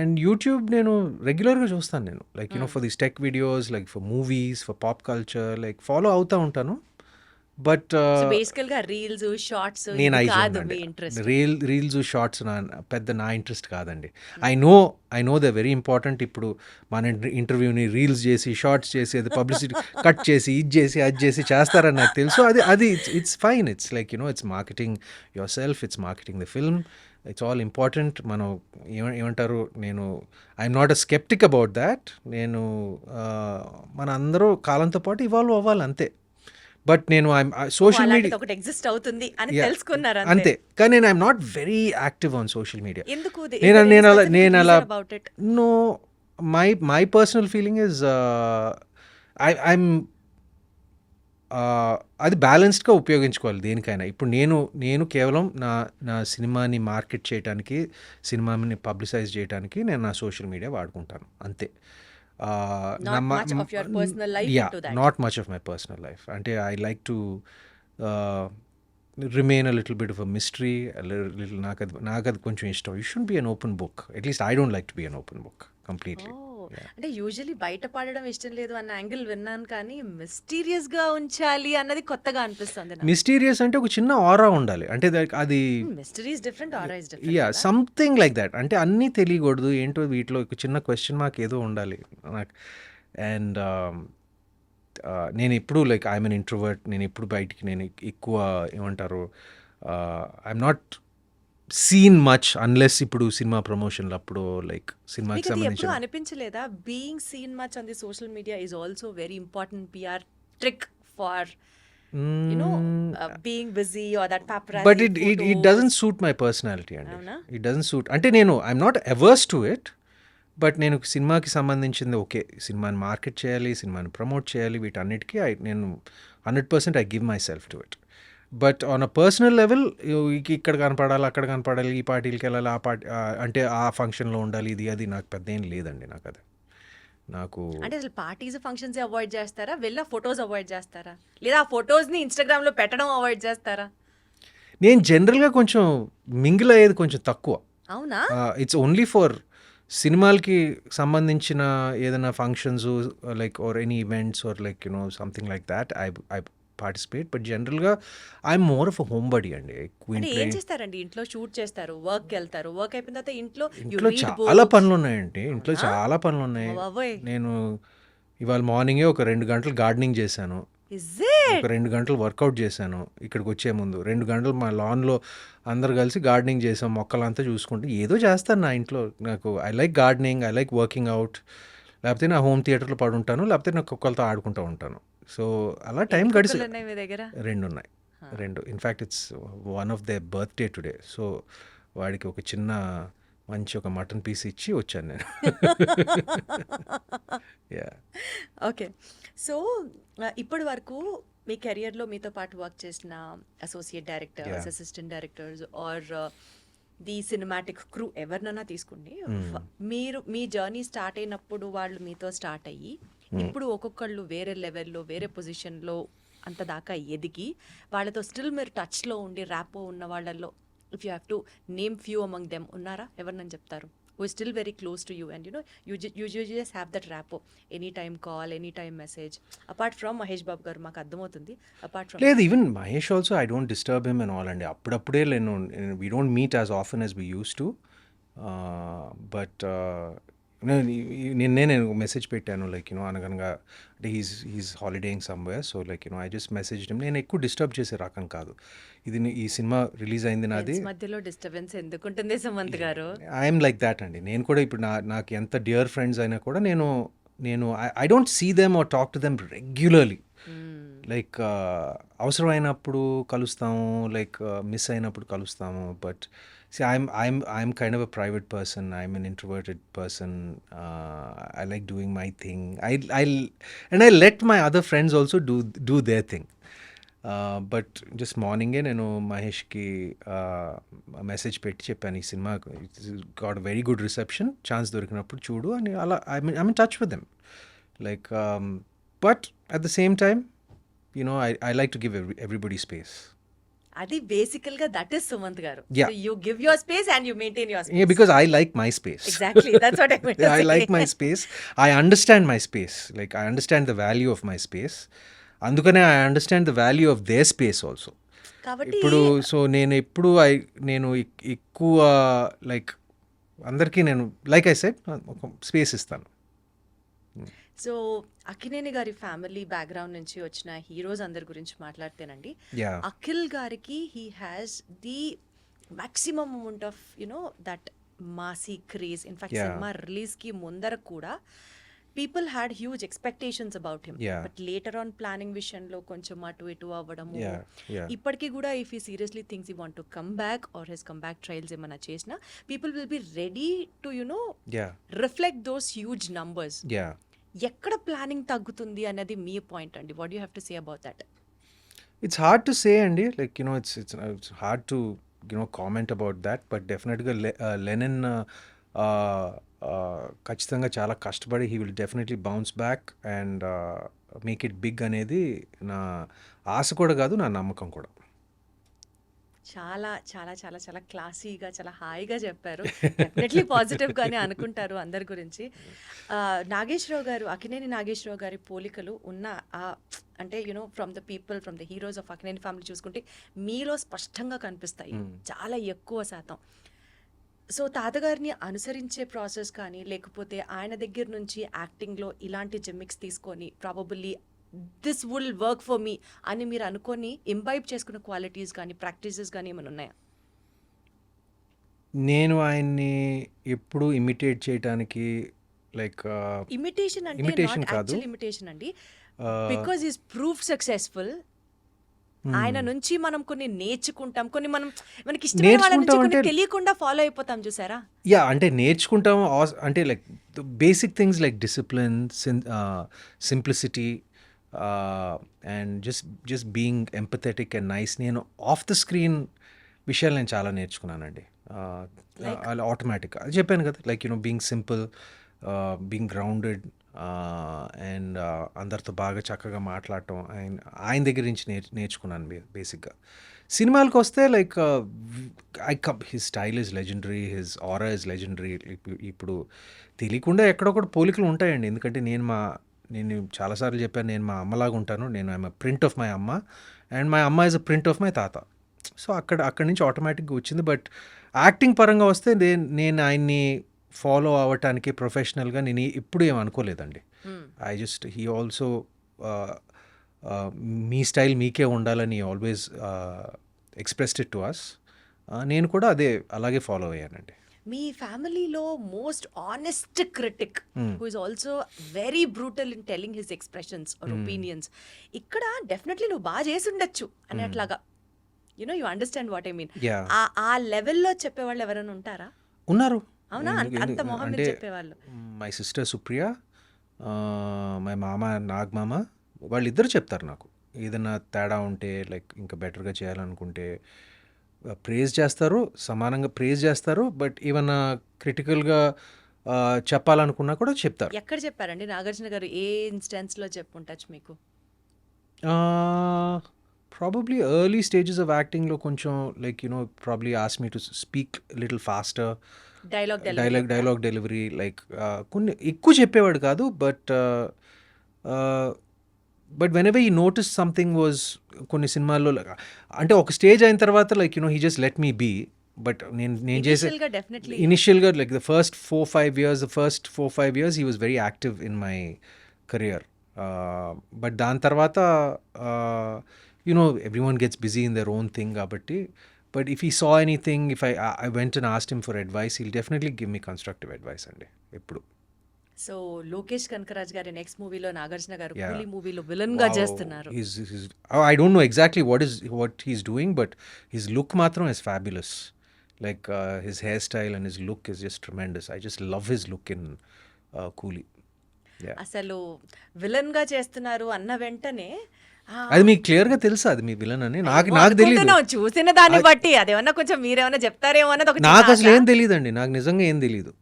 అండ్ యూట్యూబ్ నేను రెగ్యులర్గా చూస్తాను. నేను like for these tech videos, like for movies, for pop culture, like follow అవుతూ ఉంటాను. బట్ బేసికల్గా రీల్స్, షార్ట్స్ రీల్స్ షార్ట్స్ పెద్ద నా ఇంట్రెస్ట్ కాదండి. I know the very important. ఇప్పుడు మన ఇంటర్వ్యూని రీల్స్ చేసి, షార్ట్స్ చేసి, అది పబ్లిసిటీ కట్ చేసి, అది చేసి చేస్తారని నాకు తెలుసు. అది it's fine. It's like it's marketing your self, it's marketing the film. It's all important. మనం ఏమంటారు, నేను I'm not a sceptic about that. నేను మన అందరూ కాలంతో పాటు ఇవాల్వ్ అవ్వాలి అంతే. బట్ నేను సోషల్ అలాంటిది మీడియా ఒకటి ఎగ్జిస్ట్ అవుతుంది అని తెలుసుకున్నారు అంతే. కానీ నేను I'm not very active on social media. ఎందుకు నేను అలా about it? No, my personal feeling is I'm అది బ్యాలెన్స్డ్గా ఉపయోగించుకోవాలి దేనికైనా. ఇప్పుడు నేను కేవలం నా సినిమాని మార్కెట్ చేయడానికి, సినిమాని పబ్లిసైజ్ చేయడానికి నేను నా సోషల్ మీడియా వాడుకుంటాను అంతే. Not much of your personal life into that. Not much of my personal life. అంటే I like to remain a little bit of a mystery. నాకు అది కొంచెం ఇష్టం. You should be an open book. At least I don't like to be an open book completely. అంటే usually బయట పడడం ఇష్టం లేదు అన్న యాంగిల్ విన్నాను, కానీ మిస్టీరియస్ గా ఉంచాలి అన్నది కొత్తగా అనిపిస్తుంది. మిస్టీరియస్ అంటే ఒక చిన్న ఆరా ఉండాలి. అంటే అది mystery is different, or is yeah different. Something like that. అంటే అన్నీ తెలియకూడదు, ఏంటో వీటిలో ఒక చిన్న క్వశ్చన్ మార్క్ ఏదో ఉండాలి నాకు. అండ్ నేను ఎప్పుడు లైక్ ఐఎమ్ అన్ ఇంట్రోవర్ట్. నేను ఎప్పుడు బయటికి నేను ఎక్కువ ఏమంటారు, I'm not seen much unless ఇప్పుడు సినిమా ప్రమోషన్లు అప్పుడు లైక్ సినిమాకి మీకు అది ఎప్పుడు సంబంధించిన. అనిపించలేదా being seen much on the social media is also very important PR trick for being busy or that paparazzi but it photos? Doesn't suit my personality అండి. అవునా? It doesn't suit. అంటే నేను I'm not averse to it. But నేను సినిమాకి సంబంధించింది okay, సినిమాని market చేయాలి, సినిమాని ప్రమోట్ చేయాలి, వీటన్నిటికీ నేను 100% I give my self to it. But on a personal level ఇక్కడ కనపడాలి, అక్కడ కనపడాలి, ఈ పార్టీలకి వెళ్ళాలి, ఆ పార్టీ అంటే ఆ ఫంక్షన్లో ఉండాలి, ఇది అది నాకు పెద్ద ఏం లేదండి. నాకు అది నాకు అంటే అసలు పార్టీస్ ఫంక్షన్స్ అవాయిడ్ చేస్తారా, వెళ్ళ ఫొటోస్ అవాయిడ్ చేస్తారా, లేదా ఆ ఫొటోస్ ని ఇన్స్టాగ్రామ్ లో పెట్టడం అవాయిడ్ చేస్తారా? నేను జనరల్గా కొంచెం మింగిల్ అయ్యేది కొంచెం తక్కువ. అవునా? ఇట్స్ ఓన్లీ ఫర్ సినిమాలకి సంబంధించిన ఏదైనా functions like or any events or like something like that I participate. But జనరల్గా I'm more of a home buddy అండి. అంటే ఏం చేస్తారండి? ఇంట్లో షూట్ చేస్తారు, వర్క్ వెళ్తారు, వర్క్ అయిపోయిన తర్వాత ఇంట్లో ఇంట్లో చాలా పనులు ఉన్నాయండి. ఇంట్లో చాలా పనులు ఉన్నాయి. బాబోయ్. నేను ఇవాళ మార్నింగే ఒక 2 గంటలు గార్డెనింగ్ చేశాను, Is it? ఒక 2 గంటలు వర్కౌట్ చేశాను. ఇక్కడికి వచ్చే ముందు 2 గంటలు మా లాన్లో అందరు కలిసి గార్డెనింగ్ చేసాం, మొక్కలంతా చూసుకుంటూ ఏదో చేస్తాను నా ఇంట్లో. నాకు I like gardening, I like working out. లేకపోతే నా హోమ్ థియేటర్లో పడుంటాను, లేకపోతే నా కుక్కలతో ఆడుకుంటూ ఉంటాను. సో అలా టైం గడిచి కుక్కలు ఉన్నాయి మీ దగ్గర? 2 ఉన్నాయి. 2 in fact it's one of they birthday today. So వాడికి ఒక చిన్న మంచి ఒక మటన్ పీస్ ఇచ్చి వచ్చాను నేను. Yeah okay. సో ఇప్పటి వరకు మీ కెరియర్లో మీతో పాటు వర్క్ చేసిన associate directors, assistant directors or the cinematic crew ఎవరినైనా తీసుకోండి, మీరు మీ జర్నీ స్టార్ట్ అయినప్పుడు వాళ్ళు మీతో స్టార్ట్ అయ్యి ఇప్పుడు ఒక్కొక్కళ్ళు వేరే లెవెల్లో, వేరే పొజిషన్లో అంత దాకా ఎదిగి వాళ్ళతో స్టిల్ మీరు టచ్లో ఉండి ర్యాపో ఉన్న వాళ్ళల్లో if you have to name few among them ఉన్నారా? ఎవరినని చెప్తారు? who is still very close to you and you just have that rapport, anytime call, anytime message, apart from Mahesh Babu garu maaku ardhamoutundi, apart from లేదు, even Mahesh also I don't disturb him and all అండి. అప్పుడప్పుడే నేను we don't meet as often as we use to. But నేను message పెట్టాను like అనగనగా అంటే he's holidaying somewhere. So like I just message him. నేను ఎక్కువ డిస్టర్బ్ చేసే రకం కాదు. ఈ సినిమా రిలీజ్ అయింది నాది, మధ్యలో డిస్టర్బెన్స్ ఎందుకుంటుంది సుమంత్ గారు? ఐఎమ్ లైక్ దాట్ అండి. నేను కూడా ఇప్పుడు నాకు ఎంత డియర్ ఫ్రెండ్స్ అయినా కూడా నేను I don't see them or talk to them regularly. Like అవసరమైనప్పుడు కలుస్తాము, లైక్ మిస్ అయినప్పుడు కలుస్తాము. But see I'm kind of a private person. I'm an introverted person. I like doing my thing. I let my other friends also do their thing. But just morning నేను మహేష్కి message పెట్టి చెప్పాను, ఈ cinema got very good reception, chance దొరికినప్పుడు చూడు అని. అలా I mean touch with them like. But at the same time I like to give everybody space. అది బేసికల్ గా దట్ ఇస్ సుమంత్ గారు. Yeah. You give your space and you maintain your space. Yeah, because I like my space. Exactly, that's what I meant to I say. like my space. I understand my space. Like I understand the value of my space. అందుకనే I understand the value of their space also. కాబట్టి ఇప్పుడు so నేను ఎక్కువ like అందరికీ నేను like I said ఒక space ఇస్తాను. So Akkineni గారి ఫ్యామిలీ బ్యాక్గ్రౌండ్ నుంచి వచ్చిన హీరోస్ అందరి గురించి మాట్లాడితేనండి, Yeah. అఖిల్ గారికి he has the maximum amount of that Masih craze. In fact Yeah. Cinema release కి ముందర కూడా people had huge expectations about him. Yeah. But later on planning విషయంలో కొంచెం అటు ఇటు అవ్వడము. Yeah. ఇప్పటికీ కూడా ఇఫ్ ఈ seriously things you want to come back or his come back trials ఏమైనా చేసినా people will be ready to Yeah. Reflect those huge numbers. Yeah. ఎక్కడ ప్లానింగ్ తగ్గుతుంది అనేది మీ పాయింట్ అండి. What you have to say about that? It's hard to say, Andy. Like, it's hard to, comment about that. But definitely, Lennon, ఖచ్చితంగా చాలా కష్టపడి he will definitely bounce back and make it big అనేది నా ఆశ కూడా కాదు, నా నమ్మకం కూడా. చాలా చాలా చాలా చాలా క్లాసీగా చాలా హాయిగా చెప్పారు. డెఫినెట్లీ పాజిటివ్ గానే అనుకుంటారు అందరి గురించి. నాగేశ్వరరావు గారు, అక్కినేని నాగేశ్వరరావు గారి పోలికలు ఉన్న అంటే from the people, from the heroes of Akkineni family చూసుకుంటే మీలో స్పష్టంగా కనిపిస్తాయి చాలా ఎక్కువ శాతం. సో తాతగారిని అనుసరించే ప్రాసెస్ కానీ లేకపోతే ఆయన దగ్గర నుంచి యాక్టింగ్లో ఇలాంటి జిమ్మిక్స్ తీసుకొని probably this will work for me అని మీరు అనుకొని ఇంబైబ్ చేసుకున్న క్వాలిటీస్ కానీ ప్రాక్టీసెస్ కానీ ఏమైనా ఉన్నాయా? నేను ఆయన్ని ఎప్పుడు ఇమిటేట్ చేయడానికి లైక్ ఇమిటేషన్ అంటే imitation నాట్ కాదు. యాక్చువల్ ఇమిటేషన్ అండి, బికాజ్ ఈస్ ప్రూఫ్ సక్సెస్ఫుల్. ఆయన నుంచి మనం కొన్ని నేర్చుకుంటాం, కొన్ని మనకి ఇష్టమైన వాళ్ళ నుంచి నేర్చుకుంటాం కొన్ని అంటే- తెలియకుండా ఫాలో అయిపోతాం చూసారా? యా, అంటే నేర్చుకుంటాం. అంటే like basic things like discipline, simplicity and just being empathetic and nice. నేను ఆఫ్ ద స్క్రీన్ విషయాలు నేను చాలా నేర్చుకున్నానండి. అలా ఆటోమేటిక్గా అది చెప్పాను కదా, like being simple, being grounded and అందరితో బాగా చక్కగా మాట్లాడటం ఆయన దగ్గర నుంచి నేర్చుకున్నాను బేసిక్గా. సినిమాలకు వస్తే like his style is legendary, his aura is legendary. ఇప్పుడు తెలియకుండా ఎక్కడొక్కడ పోలికలు ఉంటాయండి. ఎందుకంటే నేను చాలాసార్లు చెప్పాను, నేను మా అమ్మలాగా ఉంటాను. నేను I'm a print of my అమ్మ అండ్ మై అమ్మ is a print of my తాత. సో అక్కడి నుంచి ఆటోమేటిక్గా వచ్చింది. బట్ యాక్టింగ్ పరంగా వస్తే నేను ఆయన్ని ఫాలో అవ్వటానికి ప్రొఫెషనల్గా నేను ఎప్పుడు ఏం అనుకోలేదండి. హీ ఆల్సో మీ స్టైల్ మీకే ఉండాలని always expressed it to us. నేను కూడా అలాగే ఫాలో అయ్యానండి. మీ ఫ్యామిలీలో most honest critic who is also very brutal in telling his expressions or opinions. ఇక్కడ డెఫినెట్లీ నువ్వు బాగా చేసి ఉండొచ్చు అని అట్లాగా you understand what I mean. Yeah. ఆ లెవెల్లో చెప్పేవాళ్ళు ఎవరైనా ఉంటారా? ఉన్నారు. అవునా? అంత మొహం మీద చెప్పేవాళ్ళు. మై సిస్టర్ సుప్రియ, మై మామ నాగమామ, వాళ్ళిద్దరు చెప్తారు నాకు. ఏదైనా తేడా ఉంటే లైక్ ఇంకా బెటర్గా చేయాలనుకుంటే ప్రేజ్ చేస్తారు, సమానంగా ప్రేజ్ చేస్తారు. బట్ ఏమన్నా క్రిటికల్గా చెప్పాలనుకున్నా కూడా చెప్తారు. ఎక్కడ చెప్పారండి నాగార్జున గారు? ఏ ఇన్స్టెన్స్ లో చెప్పుంటచ్చు మీకు? ప్రాబబ్లీ ఎర్లీ స్టేజెస్ ఆఫ్ యాక్టింగ్లో కొంచెం like probably ask me to speak little faster, dialogue delivery like కొన్ని ఎక్కువ చెప్పేవాడు కాదు. బట్ వెన్ ఎవర్ ఈ నోటీస్ సంథింగ్ వాజ్ కొన్ని సినిమాల్లో అంటే ఒక స్టేజ్ అయిన తర్వాత like he just let me be. But నేను చేసే డెఫినెట్లీ ఇనిషియల్గా like the first 4-5 years he was very active in my career. But దాని తర్వాత everyone gets busy in their own thing కాబట్టి. But if he saw anything, if I went and asked him for advice, he'll definitely give me constructive advice అండి ఎప్పుడు. So Lokesh Kanagaraj గారి next మూవీలో నాగార్జున గారు Yeah. కూలీ మూవీలో విలన్ గా చేస్తున్నారు. I don't know exactly what he's doing, but his look matram is fabulous. Like his hairstyle and his look is just tremendous. I just love his look in Coolie. Yeah. అసలు villain గా చేస్తున్నారు అన్న వెంటనే అది మీకు క్లియర్గా తెలుసా అది మీ విలన్ అని? నాకు తెలియదు. అనుకుంటున్నాం, చూసిన దాన్ని బట్టి అదేమన్నా కొంచెం మీరేమన్నా చెప్తారేమో అన్నది ఒక నాకు అసలు ఏం తెలియదండి. నాకు నిజంగా ఏం తెలియదు.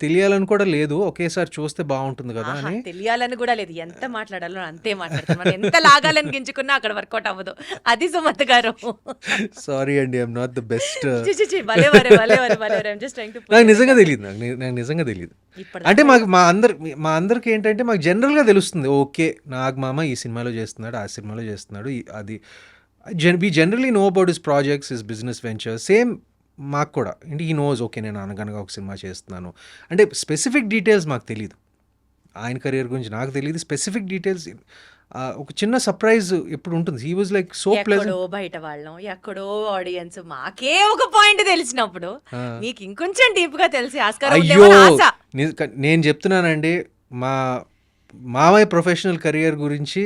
తెలియాలని కూడా లేదు. ఒకేసారి చూస్తే బాగుంటుంది కదా అని. తెలియాలని కూడా లేదు. ఎంత మాట్లాడాలో అంతే మాట్లాడతాం. మనం ఎంత లాగాలని గింజుకున్నా అక్కడ వర్కౌట్ అవ్వదు. అది సుమత్ గారు. సారీ అండి, ఐఎమ్ నాట్ ద బెస్ట్. నాకు నిజంగా తెలియదు. నాకు నిజంగా తెలియదు. అంటే మా అందరికి ఏంటంటే మాకు జనరల్గా తెలుస్తుంది. ఓకే, నాగమామ ఈ సినిమాలో చేస్తున్నాడు, ఆ సినిమాలో చేస్తున్నాడు. అది we generally know about his projects, his business ventures. Same మాకు కూడా అంటే ఈ నోస్ ఓకే నేను అనగనగా ఒక సినిమా చేస్తున్నాను అంటే స్పెసిఫిక్ డీటెయిల్స్ మాకు తెలియదు. ఆయన కెరియర్ గురించి నాకు తెలియదు. స్పెసిఫిక్ డీటెయిల్స్ ఒక చిన్న సర్ప్రైజ్ ఎప్పుడు ఉంటుంది. He was like so pleasant. ఎక్కడో బయట వాళ్ళం, ఎక్కడో ఆడియన్స్, మాకే ఒక పాయింట్ తెలిసినప్పుడు మీకు ఇంకొంచెం డీప్ గా తెలిసి ఆస్కారం అయ్యో ఉందేమో అని ఆశ. నేను చెప్తున్నానండి, మా మామయ్య ప్రొఫెషనల్ కెరియర్ గురించి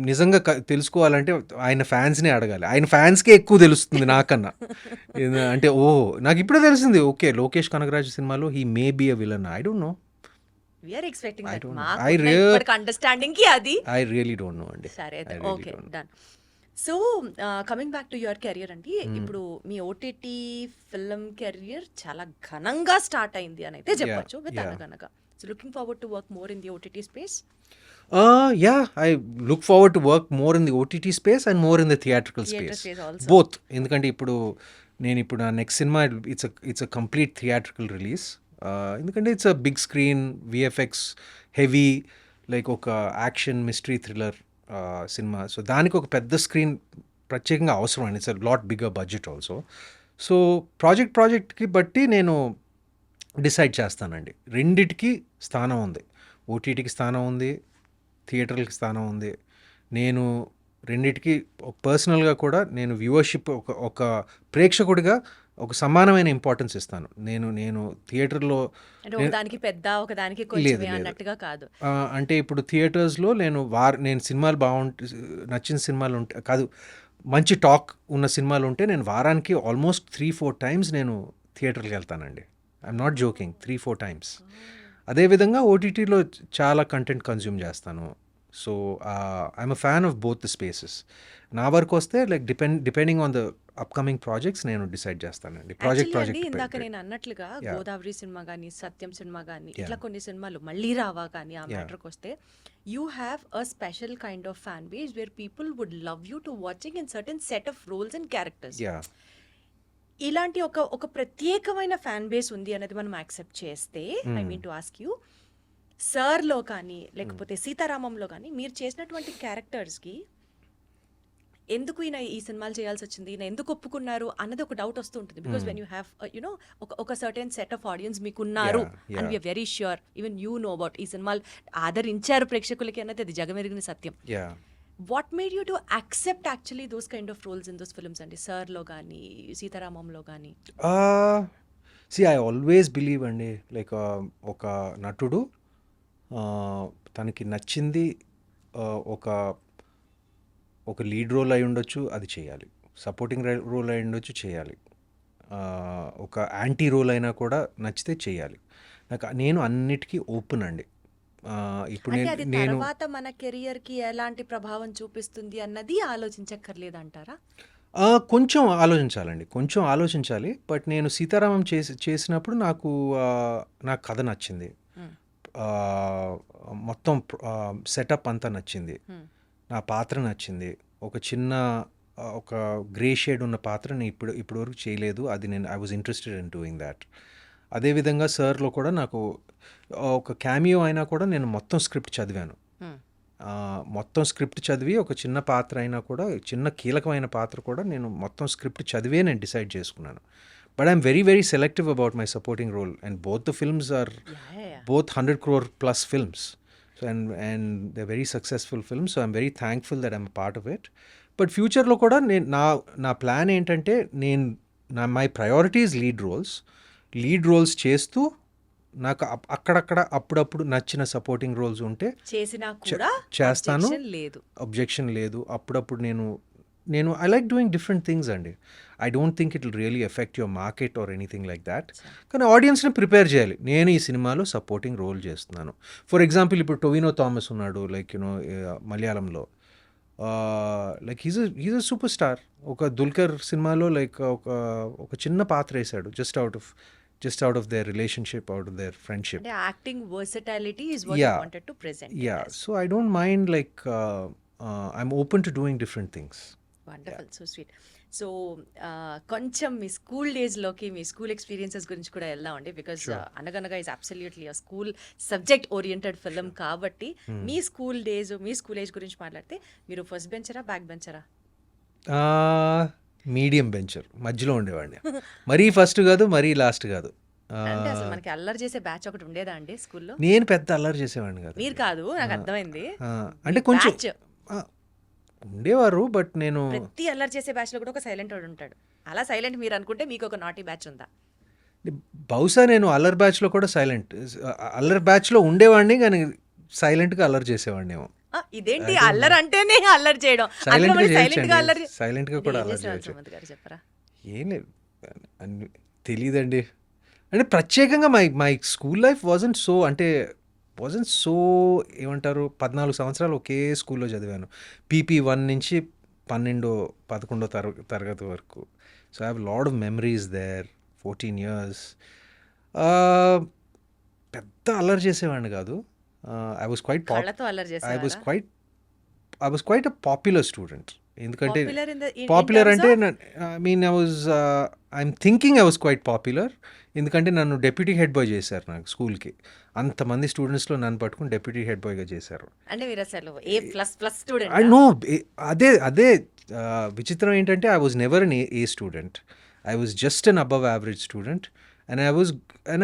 నిజంగా తెలుసుకోవాలంటే ఆయన ఫ్యాన్స్నే అడగాలి. ఆయన ఫ్యాన్స్కే ఎక్కువ తెలుస్తుంది నాకన్నా. అంటే నాకు ఇప్పుడే తెలిసింది, ఓకే లోకేష్ కనగరాజు సినిమాలో he may be a villain. I don't know. We are expecting I that. don't know. మాకు I ఉన్న really- ఇప్పటికి అండర్స్టాండింగ్ కి అది ఐ రియలీ డోంట్ నో అండి. సరే అయితే I really okay don't know. Done. So coming back to your career అండి, ఇప్పుడు మీ ఓటీటీ ఫిల్మ్ కెరియర్ చాలా ఘనంగా స్టార్ట్ అయింది అని అయితే చెప్పొచ్చు విత్ yeah. అనగనగా. So looking forward to work more in the OTT space. Yeah, I look forward to work more in the OTT space and more in the theatrical Theatre space. space also. Both. ఎందుకంటే ఇప్పుడు నా next cinema it's a complete theatrical release. ఎందుకంటే it's a big screen VFX heavy, like ఒక action mystery thriller cinema. So దానికి ఒక పెద్ద screen ప్రత్యేకంగా అవసరం అండి. It's a lot bigger budget also. So ప్రాజెక్ట్కి బట్టి నేను డిసైడ్ చేస్తానండి. రెండిటికి స్థానం ఉంది. ఓటీటీకి స్థానం ఉంది, థియేటర్లకి స్థానం ఉంది. నేను రెండిటికి పర్సనల్గా కూడా నేను వ్యూవర్షిప్ ఒక ప్రేక్షకుడిగా ఒక సమానమైన ఇంపార్టెన్స్ ఇస్తాను. నేను థియేటర్లో అంటే ఒకదానికి పెద్ద ఒకదానికి కొంచెం అన్నట్టుగా కాదు. అంటే ఇప్పుడు థియేటర్స్లో నేను సినిమాలు నచ్చిన సినిమాలు ఉంటే కాదు, మంచి టాక్ ఉన్న సినిమాలు ఉంటే నేను వారానికి ఆల్మోస్ట్ 3-4 టైమ్స్ నేను థియేటర్కి వెళ్తానండి. I'm not joking, 3-4 times. అదేవిధంగా ఓటీటీలో చాలా కంటెంట్ కన్జ్యూమ్ చేస్తాను. So I'm a fan of both the spaces. నా వరకు వస్తే like depending on the upcoming projects నేను డిసైడ్ చేస్తానండి. Actually, ఇందాక నేను అన్నట్లుగా గోదావరి సినిమా కానీ సత్యం సినిమా కానీ ఇట్లా కొన్ని సినిమాలు మళ్ళీ రావా కానీ ఆ మ్యాటర్కి వస్తే you have a special kind of fan base where people would love you to watching in certain set of roles and characters. ఇలాంటి ఒక ప్రత్యేకమైన ఫ్యాన్ బేస్ ఉంది అనేది మనం యాక్సెప్ట్ చేస్తే, I mean to ask you, సర్లో కానీ లేకపోతే సీతారామంలో కానీ మీరు చేసినటువంటి క్యారెక్టర్స్కి ఎందుకు ఈయన ఈ సినిమాలు చేయాల్సి వచ్చింది, ఈయన ఎందుకు ఒప్పుకున్నారు అన్నది ఒక డౌట్ వస్తూ ఉంటుంది. Because when you have you know ఒక సర్టెన్ సెట్ ఆఫ్ ఆడియన్స్ మీకు ఉన్నారు and we're very sure even you know about ఈ సినిమాలు ఆదరించారు ప్రేక్షకులకి అన్నది అది జగమెరిగిన సత్యం. What made you to accept actually those kind of roles in those films అండి, సర్లో కానీ సీతారామంలో కానీ? ఐ ఆల్వేస్ బిలీవ్ అండి, లైక్ ఒక నటుడు తనకి నచ్చింది ఒక లీడ్ రోల్ అయి ఉండొచ్చు, అది చేయాలి. సపోర్టింగ్ రోల్ అయి ఉండొచ్చు, చేయాలి. ఒక యాంటీ రోల్ అయినా కూడా నచ్చితే చేయాలి. నేను అన్నిటికీ ఓపెన్ అండి. ఇప్పుడు నేను తర్వాత మన కెరియర్ కి ఎలాంటి ప్రభావం చూపిస్తుంది అన్నది ఆలోచించక్కర్లేదంటారా? కొంచెం ఆలోచించాలి. బట్ నేను సీతారామం చేసినప్పుడు నాకు కథ నచ్చింది, మొత్తం సెటప్ అంతా నచ్చింది, నా పాత్ర నచ్చింది. ఒక గ్రే షేడ్ ఉన్న పాత్ర నేను ఇప్పుడు వరకు చేయలేదు. అది I was interested in doing that. అదేవిధంగా సర్లో కూడా నాకు ఒక క్యామియో అయినా కూడా నేను మొత్తం స్క్రిప్ట్ చదివాను. మొత్తం స్క్రిప్ట్ చదివి ఒక చిన్న పాత్ర అయినా కూడా, చిన్న కీలకమైన పాత్ర కూడా నేను మొత్తం స్క్రిప్ట్ చదివే నేను డిసైడ్ చేసుకున్నాను. But I'm very very selective about my supporting role and both the films are both 100 crore plus films. So and they're very successful films. So I'm very thankful that I'm a part of it. But future లో కూడా నా plan ఏంటంటే my priorities lead roles చేస్తూ నాకు అక్కడక్కడ అప్పుడప్పుడు నచ్చిన supporting roles ఉంటే చేసినా కూడా చేస్తాను, లేదు, అబ్జెక్షన్ లేదు. అప్పుడప్పుడు నేను I like doing different things అండి. I don't think it will really affect your market or anything like that. కానీ ఆడియన్స్ని ప్రిపేర్ చేయాలి, నేను ఈ సినిమాలో సపోర్టింగ్ రోల్ చేస్తున్నాను. ఫర్ ఎగ్జాంపుల్ ఇప్పుడు టొవినో థామస్ ఉన్నాడు, లైక్ మలయాళంలో, like he's a super star. ఒక దుల్కర్ సినిమాలో లైక్ ఒక చిన్న పాత్ర వేశాడు, just out of their relationship, out of their friendship. Acting versatility is what you wanted to present. So I don't mind, like I'm open to doing different things. Wonderful, so sweet. So కొంచెం మీ school డేస్లోకి, మీ school experiences గురించి కూడా వెళ్దామండి. Because అనగనగా is absolutely a school subject oriented film కాబట్టి మీ school days, మీ school age గురించి మాట్లాడితే మీరు ఫస్ట్ బెంచరా బ్యాక్ బెంచరా? మీడియం బెంచర్, మధ్యలో ఉండేవాడిని. మరీ ఫస్ట్ కాదు, మరీ లాస్ట్ కాదు, అంటే అసలు మనకి అల్లరి చేసే బ్యాచ్ ఒకటి ఉండేదా అండి స్కూల్లో? నేను పెద్ద అల్లరి చేసేవాడిని కదా. మీరు కాదు, నాకు అర్థమైంది. అంటే కొంచెం బ్యాచ్ ఉండేవారు, బట్ నేను ప్రతి అల్లరి చేసే బ్యాచ్ లో కూడా ఒక సైలెంట్ వాడు ఉంటాడు. అలా సైలెంట్ మీరు అనుకుంటే మీకు ఒక నాటీ బ్యాచ్ ఉందా? బహుశా నేను అల్లరి బ్యాచ్లో కూడా అల్లరి బ్యాచ్లో ఉండేవాడిని, కానీ సైలెంట్గా అల్లరి చేసేవాడినేమో. ఇదేంటి అల్లరి అంటేనే అల్లరి చేయడం, సైలెంట్ గా కూడా అల్లరి చేయొచ్చు. సుమంత్ గారు చెప్పరా? ఏం లేదు, అన్ని తెలియదండి. అంటే ప్రత్యేకంగా my school life wasn't so ఏమంటారు, 14 సంవత్సరాలు ఒకే స్కూల్లో చదివాను. పీపీ 1 నుంచి 11 తరగతి వరకు. So I have lot of memories there. 14 years. పెద్ద అల్లరి చేసేవాడిని కాదు. ఐ వాజ్ క్వైట్ కళ్ళతో అల్లరి చేసేవారా? I was quite a popular student. ఎందుకంటే Popular in పాపులర్ terms అంటే I'm thinking I was quite popular. ఎందుకంటే నన్ను డెప్యూటీ హెడ్ బాయ్ చేశారు నాకు స్కూల్కి. అంతమంది స్టూడెంట్స్లో నన్ను పట్టుకుని డెప్యూటీ హెడ్ బాయ్గా చేశారు. అంటే మీరు అసలు A++ స్టూడెంట్? I know. అదే విచిత్రం ఏంటంటే I was never an A student. I was just an above average student, and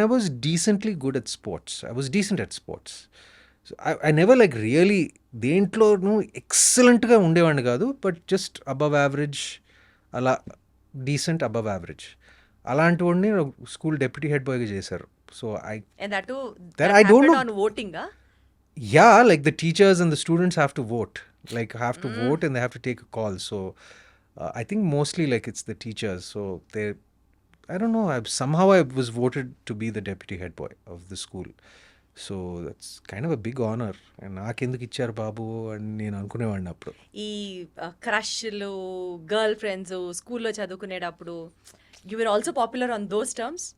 I was decently good at sports. I was decent at sports. So I never like really దేంట్లోనూ ఎక్సలెంట్గా ఉండేవాడిని కాదు, but just above average, అలా decent above average. అలాంటి వాడిని school deputy head బాయ్గా చేశారు. So I don't know. On voting, Yeah, like the teachers and the students have to vote. Like have to vote and they have to take a call. So I think mostly like it's the teachers. So I don't know. Somehow I was voted to be the deputy head boy of the school. So that's kind of a big honor. And నాకెందుకు ఇచ్చారు బాబు అని నేను అనుకునేవాడిని అప్పుడు. ఈ క్రష్లు, girl friends స్కూల్లో చదువుకునేటప్పుడు you were also popular on those terms?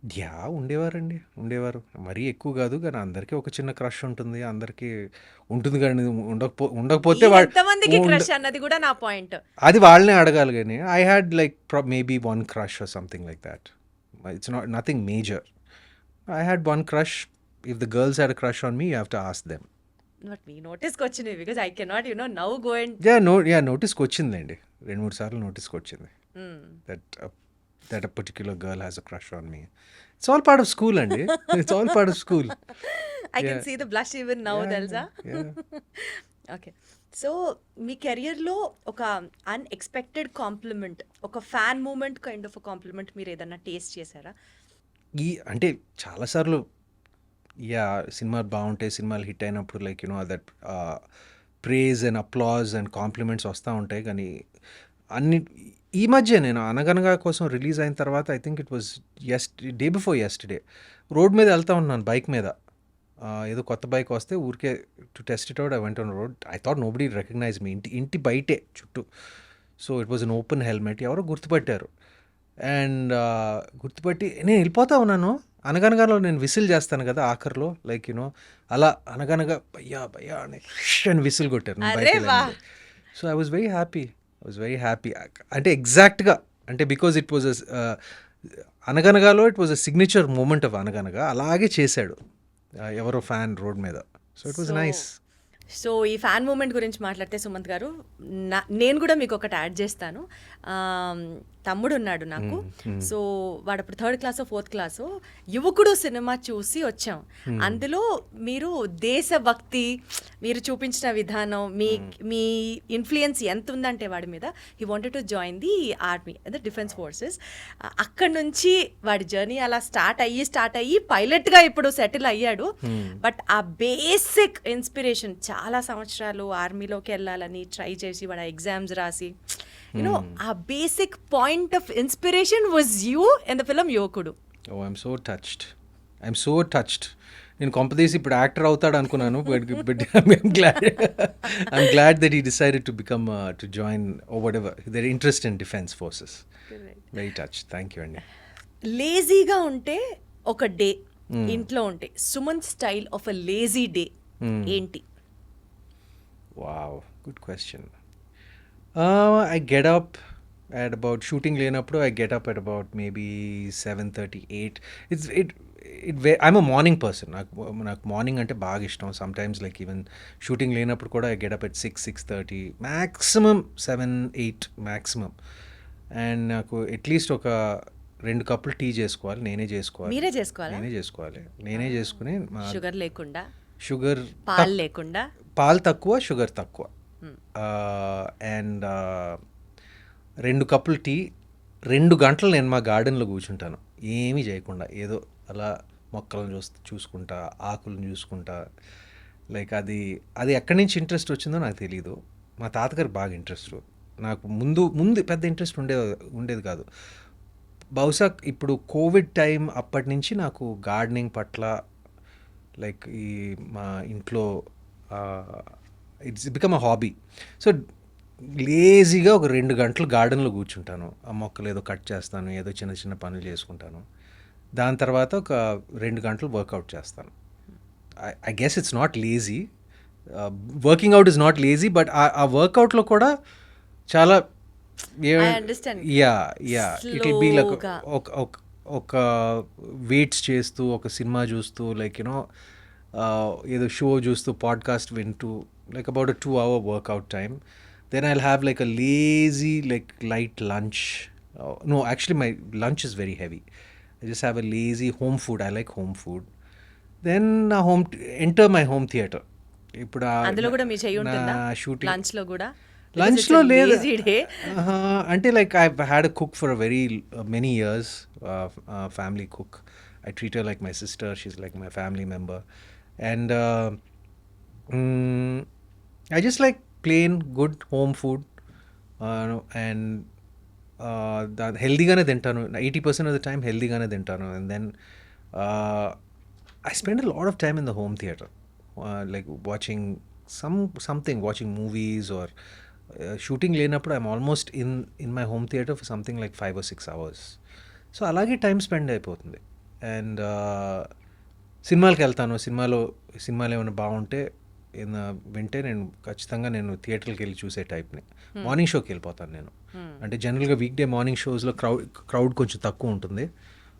Yeah, ఉండేవారు. మరీ ఎక్కువ కాదు, కానీ అందరికీ ఒక చిన్న క్రష్ ఉంటుంది. అందరికీ ఉంటుంది, కానీ ఉండకపోతే ఎంతమందికి క్రష్ అన్నది కూడా నా పాయింట్. అది వాళ్ళనే అడగాలి. కానీ I had like maybe one crush or something like that. It's nothing major. I had one crush. If the girls had a crush on me, you have to ask them. But మీ నోటీస్కి వచ్చింది, because I cannot now go and నోటీస్కి వచ్చిందండి. 2-3 సార్లు నోటీస్కి వచ్చింది that a particular girl has a crush on me. It's all part of school, అండి. It's all part of school. I can see the blush even now, తెలుసా? Okay, so మీ కెరియర్లో ఒక unexpected compliment, ఒక fan moment kind of compliment మీరు ఏదన్నా taste చేశారా? అంటే చాలాసార్లు సినిమాలు బాగుంటాయి, సినిమాలు హిట్ అయినప్పుడు like that praise and applause and compliments వస్తూ ఉంటాయి. కానీ ఈ మధ్య నేను అనగనగా కోసం రిలీజ్ అయిన తర్వాత I think it was day before yesterday road మీద వెళ్తా ఉన్నాను బైక్ మీద. ఏదో కొత్త బైక్ వస్తే ఊరికే to test it out I went on road. I thought nobody recognize me. ఇంటి బయటే చుట్టూ. So it was an open helmet. ఎవరో గుర్తుపట్టారు. అండ్ గుర్తుపట్టి నేను వెళ్ళిపోతా ఉన్నాను. అనగనగాలో నేను విసిల్ చేస్తాను కదా ఆఖరిలో, లైక్ అలా అనగనగా భయ్యా అని విసిల్ కొట్టారు. So I was very happy. అంటే ఎగ్జాక్ట్గా అంటే బికాజ్ ఇట్ వాజ్ అనగనగాలో it was a signature moment of Anaganaga. అలాగే చేశాడు ఎవరో ఫ్యాన్ రోడ్ మీద. So it was nice. So ఈ ఫ్యాన్ మూమెంట్ గురించి మాట్లాడితే సుమంత్ గారు, నేను కూడా మీకు ఒకటి యాడ్ చేస్తాను. తమ్ముడు ఉన్నాడు నాకు. సో వాడు అప్పుడు 3rd క్లాసో 4th క్లాసో యువకుడు సినిమా చూసి వచ్చాం. అందులో మీరు దేశభక్తి మీరు చూపించిన విధానం, మీ ఇన్ఫ్లుయెన్స్ ఎంత ఉందంటే వాడి మీద, he wanted to join the army, the defence forces. అక్కడి నుంచి వాడి జర్నీ అలా స్టార్ట్ అయ్యి పైలట్గా ఇప్పుడు సెటిల్ అయ్యాడు. బట్ ఆ బేసిక్ ఇన్స్పిరేషన్, చాలా సంవత్సరాలు ఆర్మీలోకి వెళ్ళాలని ట్రై చేసి వాడు ఎగ్జామ్స్ రాసి ఆ basic point of inspiration was you in the film Yuvakudu. I'm so touched. నేను కొంపదీసి ఇప్పుడు యాక్టర్ అవుతాడు అనుకున్నాను. But I'm glad that he decided to become to join oh whatever their interest in defence forces. Very touch. Thank you అండి. లేజీగా ఉంటే ఒక day ఇంట్లో ఉంటే Sumanth style of a lazy day ఏంటి? Wow, good question. I get up at about shooting లేనప్పుడు I get up at about maybe 7:30, 8. I'm a morning person. నాకు morning అంటే బాగా ఇష్టం. సమ్టైమ్స్ లైక్ ఈవెన్ షూటింగ్ లేనప్పుడు కూడా I get up at 6, 6:30, maximum 7, 8 maximum. And నాకు at least ఒక 2 కప్పులు టీ చేసుకోవాలి, నేనే చేసుకోవాలి. మీరే చేసుకోవాలా? నేనే చేసుకోవాలి. నేనే చేసుకుని షుగర్ లేకుండా, షుగర్ పాలు లేకుండా, పాలు తక్కువ, షుగర్ తక్కువ. అండ్ 2 కప్పులు టీ, 2 గంటలు నేను మా గార్డెన్లో కూర్చుంటాను ఏమీ చేయకుండా, ఏదో అలా మొక్కలను చూసుకుంటా, ఆకులను చూసుకుంటా. లైక్ అది ఎక్కడి నుంచి ఇంట్రెస్ట్ వచ్చిందో నాకు తెలియదు. మా తాతగారికి బాగా ఇంట్రెస్ట్. నాకు ముందు పెద్ద ఇంట్రెస్ట్ ఉండేది కాదు. బహుశా ఇప్పుడు కోవిడ్ టైం అప్పటి నుంచి నాకు గార్డెనింగ్ పట్ల లైక్ ఈ మా ఇంట్లో it's become a hobby. So లేజీగా ఒక 2 గంటలు గార్డెన్లో కూర్చుంటాను. ఆ మొక్కలు ఏదో కట్ చేస్తాను, ఏదో చిన్న చిన్న పనులు చేసుకుంటాను. దాని తర్వాత ఒక 2 గంటలు వర్కౌట్ చేస్తాను. I guess it's not lazy. Working out is not lazy, but ఆ వర్కౌట్లో కూడా చాలా yeah it will be like ఒక వెయిట్స్ చేస్తూ, ఒక సినిమా చూస్తూ, లైక్ యూనో ఏదో షో చూస్తూ, పాడ్కాస్ట్ వింటూ, like about a 2-hour workout time. Then I'll have like a lazy, like light lunch. No, actually my lunch is very heavy. I just have a lazy home food. I like home food. Then enter my home theatre. ఇప్పుడు అందులో కూడా మీ చెయ్యి ఉంటుందా? Shooting lunch లో కూడా? లంచ్లో లేదు. అంటే like I had a cook for a very many years, family cook. I treat her like my sister. She's like my family member. And I just like plain good home food, and హెల్దీగానే తింటాను. 80% of the time హెల్దీగానే తింటాను. And then I spend a lot of time in the home theatre, like watching watching movies or shooting లేనప్పుడు I'm almost in my home theatre for something like 5 or 6 hours. So అలాగే time spend అయిపోతుంది. And సినిమాలకు వెళ్తాను. సినిమాలు ఏమైనా బాగుంటే వింటే నేను ఖచ్చితంగా థియేటర్కి వెళ్ళి చూసే టైప్ని. మార్నింగ్ షోకి వెళ్ళిపోతాను నేను. అంటే జనరల్గా వీక్ డే మార్నింగ్ షోస్లో క్రౌడ్ కొంచెం తక్కువ ఉంటుంది.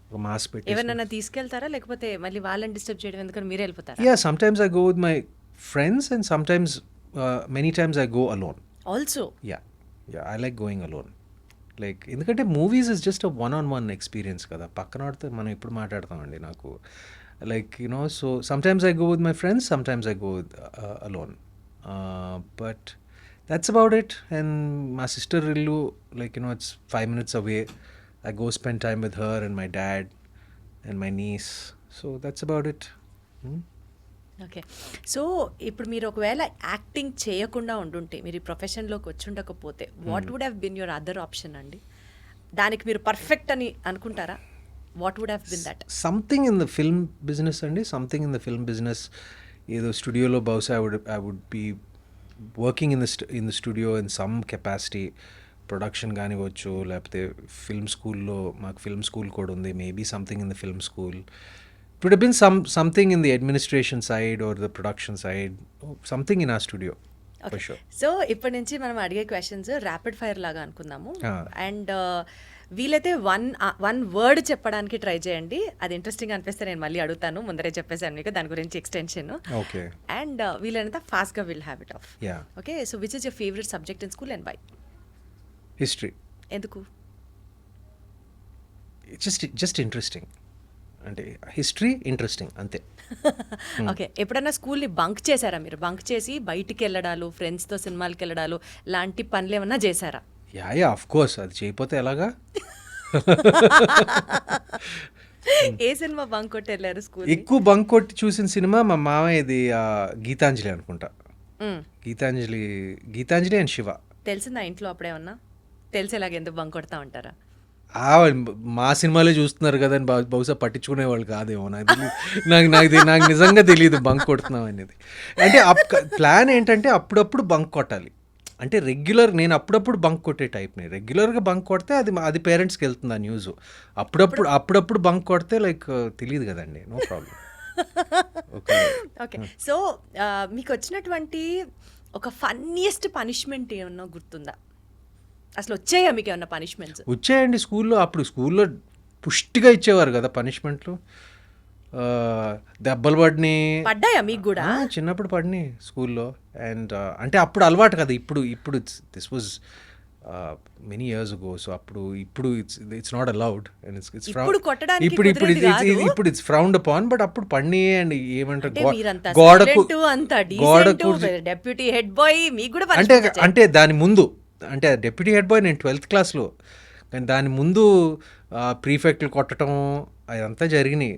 ఒక మాస్ పెట్టి ఎవరైనా తీసుకెళ్తారా, లేకపోతే మళ్ళీ వాళ్ళని డిస్టర్బ్ చేయడం ఎందుకని మీరే వెళ్ళిపోతారా? Yeah, sometimes I go with my friends and sometimes many times I go alone also. Yeah I like going alone. Like ఎందుకంటే movies is just a one-on-one experience కదా. పక్కన వాడితే మనం ఇప్పుడు మాట్లాడతామండి. నాకు like so sometimes I go with my friends, sometimes I go with alone, but that's about it. And my sister illu, like it's 5 minutes away. I go spend time with her and my dad and my niece. So that's about it. Okay. So ఇప్పుడు మీరు ఒకవేళ acting చేయకుండా ఉండుంటే, మీరు ఈ ప్రొఫెషన్లోకి వచ్చి ఉండకపోతే, what would have been your other option అండి? దానికి మీరు పర్ఫెక్ట్ అని అనుకుంటారా? What would have been that? Something in the film business అండి. Something in the film business. ఏదో స్టూడియోలో బహుశా I would be working in the studio in some capacity. Production కానివచ్చు, లేకపోతే ఫిల్మ్ స్కూల్లో, మాకు ఫిల్మ్ స్కూల్ కూడా ఉంది. Maybe something in the film school. It would been something in the administration side or the production side. Something in a studio. So ఇప్పటి నుంచి మనం అడిగే క్వశ్చన్స్ ర్యాపిడ్ ఫైర్ లాగా అనుకుందాము. అండ్ వీలైతే వన్ వర్డ్ చెప్పడానికి ట్రై చేయండి. అది ఇంట్రెస్టింగ్ అనిపిస్తే నేను మళ్ళీ అడుగుతాను. ముందరే చెప్పేసాను మీకు దాని గురించి ఎక్స్టెన్షన్. ఓకే. అండ్ వీలైనంత ఫాస్ట్గా will have it off. Yeah. Okay. So which is your favourite subject in school and why? History. ఎందుకు? Just interesting. అంటే హిస్టరీ ఇంట్రెస్టింగ్ అంతే. ఓకే. ఎప్పుడైనా స్కూల్ని బంక్ చేశారా మీరు? బంక్ చేసి బయటికి వెళ్ళడాలు, ఫ్రెండ్స్తో సినిమాలకి వెళ్ళడాలు లాంటి పనులు ఏమన్నా చేశారా? Yeah of course. అది చేయకపోతే ఎలాగా? ఏ సినిమా బంక్ కొట్టి వెళ్ళారు స్కూల్? ఎక్కువ బంక్ కొట్టి చూసిన సినిమా మా మామయ్యది గీతాంజలి అనుకుంటా. గీతాంజలి అండ్ శివ. తెలిసిందా ఇంట్లో అప్పుడేమన్నా? తెలిసేలాగా ఎందుకు బంక్ కొడతా ఉంటారా? మా సినిమాలే చూస్తున్నారు కదా అని బహుశా పట్టించుకునేవాళ్ళు కాదేమో. నాకు నిజంగా తెలియదు బంక్ కొడుతున్నాం అనేది. అంటే ప్లాన్ ఏంటంటే అప్పుడప్పుడు బంక్ కొట్టాలి. అంటే నేను అప్పుడప్పుడు బంక్ కొట్టే టైప్ని. రెగ్యులర్గా బంక్ కొడితే అది పేరెంట్స్కి వెళ్తుంది ఆ న్యూస్. అప్పుడప్పుడు బంక్ కొడితే లైక్ తెలియదు కదండి. No problem. ఓకే. సో మీకు వచ్చినటువంటి ఒక ఫన్నీయెస్ట్ పనిష్మెంట్ ఏమన్నా గుర్తుందా? అసలు వచ్చాయా మీకు ఏమన్నా పనిష్మెంట్స్? వచ్చాయండి స్కూల్లో. అప్పుడు స్కూల్లో పుష్టిగా ఇచ్చేవారు కదా పనిష్మెంట్లు. దెబ్బలు పడ్డాయా మీకు కూడా? చిన్నప్పుడు పడినాయి స్కూల్లో. అండ్ అంటే అప్పుడు అలవాటు కదా. ఇప్పుడు this was many years ago. So అప్పుడు ఇప్పుడు ఇట్స్ నాట్ అలౌడ్ అండ్ ఇప్పుడు కొట్టడానికి ఇప్పుడు కుదిరేది కాదు. ఇప్పుడు ఇట్స్ ఫ్రౌండ్ అపాన్. బట్ అప్పుడు పడినాయి అండ్ ఏమంటారు అంటే మీరంతా గోడకు silent, అంతా గోడకు decent, డెప్యూటీ హెడ్ బాయ్ మీకు కూడా అంటే punishment వచ్చాయి. అంటే దాని ముందు అంటే డెప్యూటీ హెడ్ బాయ్ నేను 12th క్లాస్లో, కానీ దాని ముందు ప్రీఫెక్ట్లు కొట్టడం అదంతా జరిగినాయి.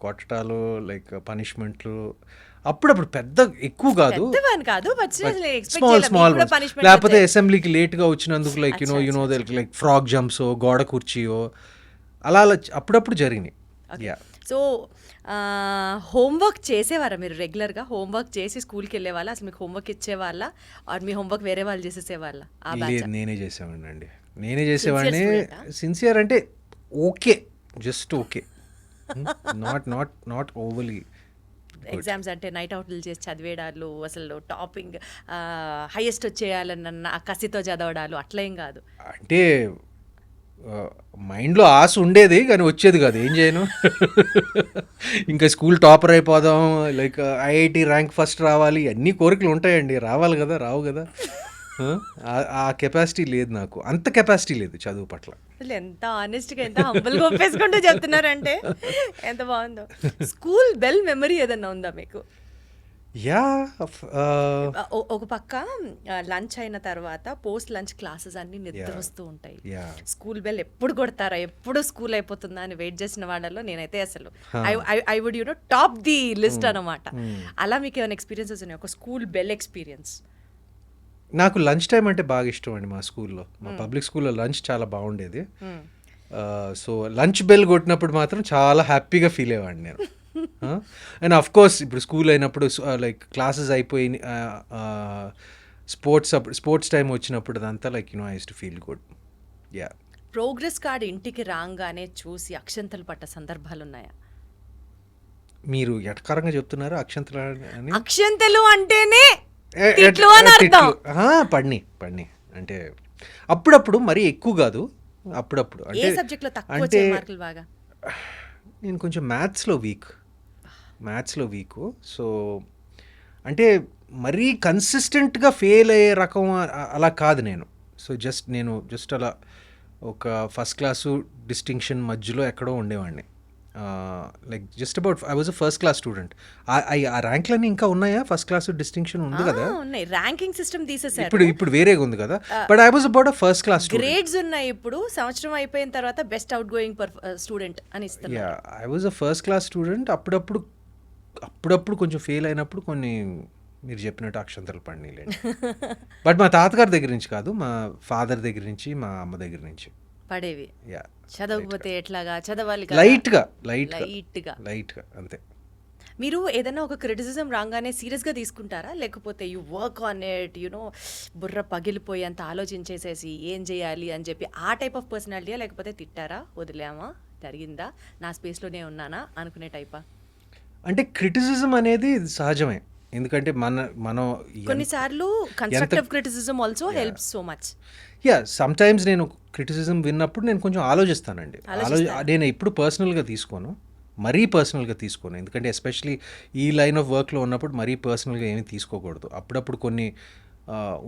కొట్టడాలు లైక్ పనిష్మెంట్లు అప్పుడప్పుడు పెద్ద ఎక్కువ కాదు, పెద్దవని కాదు, but still నేను expect స్మాల్ చేయలే, స్మాల్ మీకు కూడా punishment లేకపోతే వచ్చాయి. అసెంబ్లీకి లేట్గా వచ్చినందుకు like you know like frog jumps, గోడ కుర్చీయో అలా అప్పుడప్పుడు జరిగినాయి. యా సో హోంవర్క్ చేసేవారా మీరు రెగ్యులర్గా? హోంవర్క్ చేసి స్కూల్కి వెళ్ళేవాళ్ళ? అసలు మీకు హోంవర్క్ ఇచ్చేవాళ్ళ ఆర్ మీ హోంవర్క్ వేరే వాళ్ళు చేసేసేవాళ్ళ? ఆ బ్యాచ్ లేదు, నేనే చేసేవాడిని. సిన్సియర్ అంటే okay, just okay, not overly. Exams అంటే నైట్ అవుట్లు చేసి చదివేడాలు, అసలు టాపింగ్ హైయెస్ట్ వచ్చేయాలన్న ఆ కసితో చదవడాలు అట్లా ఏం కాదు. అంటే మైండ్లో ఆశ ఉండేది కానీ వచ్చేది కాదు, ఏం చేయను. ఇంకా స్కూల్ టాపర్ అయిపోదాం, లైక్ ఐఐటి ర్యాంక్ ఫస్ట్ రావాలి, అన్ని కోరికలు ఉంటాయండి, రావాలి కదా, రావు కదా. ఆ కెపాసిటీ లేదు నాకు, అంత కెపాసిటీ లేదు చదువు పట్ల. అసలు ఎంత ఆనెస్ట్గా, ఎంత హంబల్గా ఒప్పేసుకుంటూ చెప్తున్నారంటే ఎంత బాగుందో. స్కూల్ బెల్ మెమరీ ఏదన్నా ఉందా మీకు? యా ఒక పక్క లంచ్ అయిన తర్వాత పోస్ట్ లంచ్ క్లాసెస్ అన్ని నిద్ర వస్తూ ఉంటాయి. స్కూల్ బెల్ ఎప్పుడు కొడతారా, ఎప్పుడు స్కూల్ అయిపోతుందా అని వెయిట్ చేసిన వాళ్ళలో నేనైతే అసలు I would top the list అనమాట. అలా మీకు ఏమైనా ఎక్స్పీరియన్సెస్ ఉన్నాయి, ఒక స్కూల్ బెల్ ఎక్స్పీరియన్స్? నాకు లంచ్ టైం అంటే బాగా ఇష్టం అండి. మా స్కూల్లో, మా పబ్లిక్ స్కూల్లో లంచ్ చాలా బాగుండేది. సో లంచ్ బెల్ కొట్టినప్పుడు మాత్రం చాలా హ్యాపీగా ఫీల్ అయ్యేవాడిని నేను. అండ్ అఫ్ కోర్స్ ఇప్పుడు స్కూల్ అయినప్పుడు లైక్ క్లాసెస్ అయిపోయి స్పోర్ట్స్ టైం వచ్చినప్పుడు అదంతా like I use to feel good. Yeah. Progress card ఇంటికి రాగానే చూసి అక్షంతలు పట్ట సందర్భాలు ఉన్నాయా? మీరు ఎటకారంగా చెప్తున్నారు అక్షంతలు అని. అక్షంతలు అంటేనే తిట్లు అని అర్థం. పడిని అంటే అప్పుడప్పుడు మరీ ఎక్కువ కాదు, అప్పుడప్పుడు. ఏ సబ్జెక్ట్ లో తక్కువ వచ్చాయి మార్కులు బాగా? నేను కొంచెం మ్యాథ్స్లో వీక్. సో అంటే మరీ కన్సిస్టెంట్గా ఫెయిల్ అయ్యే రకం అలా కాదు నేను. సో జస్ట్ అలా ఒక ఫస్ట్ క్లాసు డిస్టింక్షన్ మధ్యలో ఎక్కడో ఉండేవాడిని. Like just about I was a first class student. ఆ ర్యాంక్లన్నీ ఇంకా ఉన్నాయా? ఫస్ట్ క్లాస్ డిస్టింక్షన్ ఉంది కదా, ఉన్నాయి. ర్యాంకింగ్ సిస్టమ్ తీసేసారు, ఇప్పుడు వేరేగా ఉంది కదా. But I was about a first class grades ఉన్నాయి. ఇప్పుడు సంవత్సరం అయిపోయిన తర్వాత బెస్ట్ అవుట్ గోయింగ్ స్టూడెంట్ అని ఇస్తారు. Yeah, I was a first class student. అప్పుడప్పుడు కొంచెం ఫెయిల్ అయినప్పుడు కొన్ని మీరు చెప్పినట్టు అక్షంతలు పడినాయిలేండి. బట్ మా తాతగారి దగ్గర నుంచి కాదు, మా ఫాదర్ దగ్గర నుంచి, మా అమ్మ దగ్గర నుంచి పడేవి. యా, చదవకపోతే ఎట్లాగా, చదవాలి లైట్గా అంతే. మీరు ఏదైనా ఒక క్రిటిసిజం రాగానే సీరియస్గా తీసుకుంటారా, లేకపోతే యూ వర్క్ ఆన్ ఇట్, బుర్ర పగిలిపోయి అంత ఆలోచించేసేసి ఏం చేయాలి అని చెప్పి ఆ టైప్ ఆఫ్ పర్సనాలిటీయా, లేకపోతే తిట్టారా, వదిలేమా, జరిగిందా, నా స్పేస్లోనే ఉన్నానా అనుకునే టైపా? అంటే క్రిటిసిజం అనేది సహజమే, ఎందుకంటే మనం కొన్నిసార్లు constructive criticism also helps so much. Yeah, some times నేను క్రిటిసిజం విన్నప్పుడు నేను కొంచెం ఆలోచిస్తానండి. నేను ఎప్పుడు పర్సనల్గా తీసుకోను, ఎందుకంటే ఎస్పెషలీ ఈ లైన్ ఆఫ్ వర్క్లో ఉన్నప్పుడు మరీ పర్సనల్గా ఏమీ తీసుకోకూడదు. అప్పుడప్పుడు కొన్ని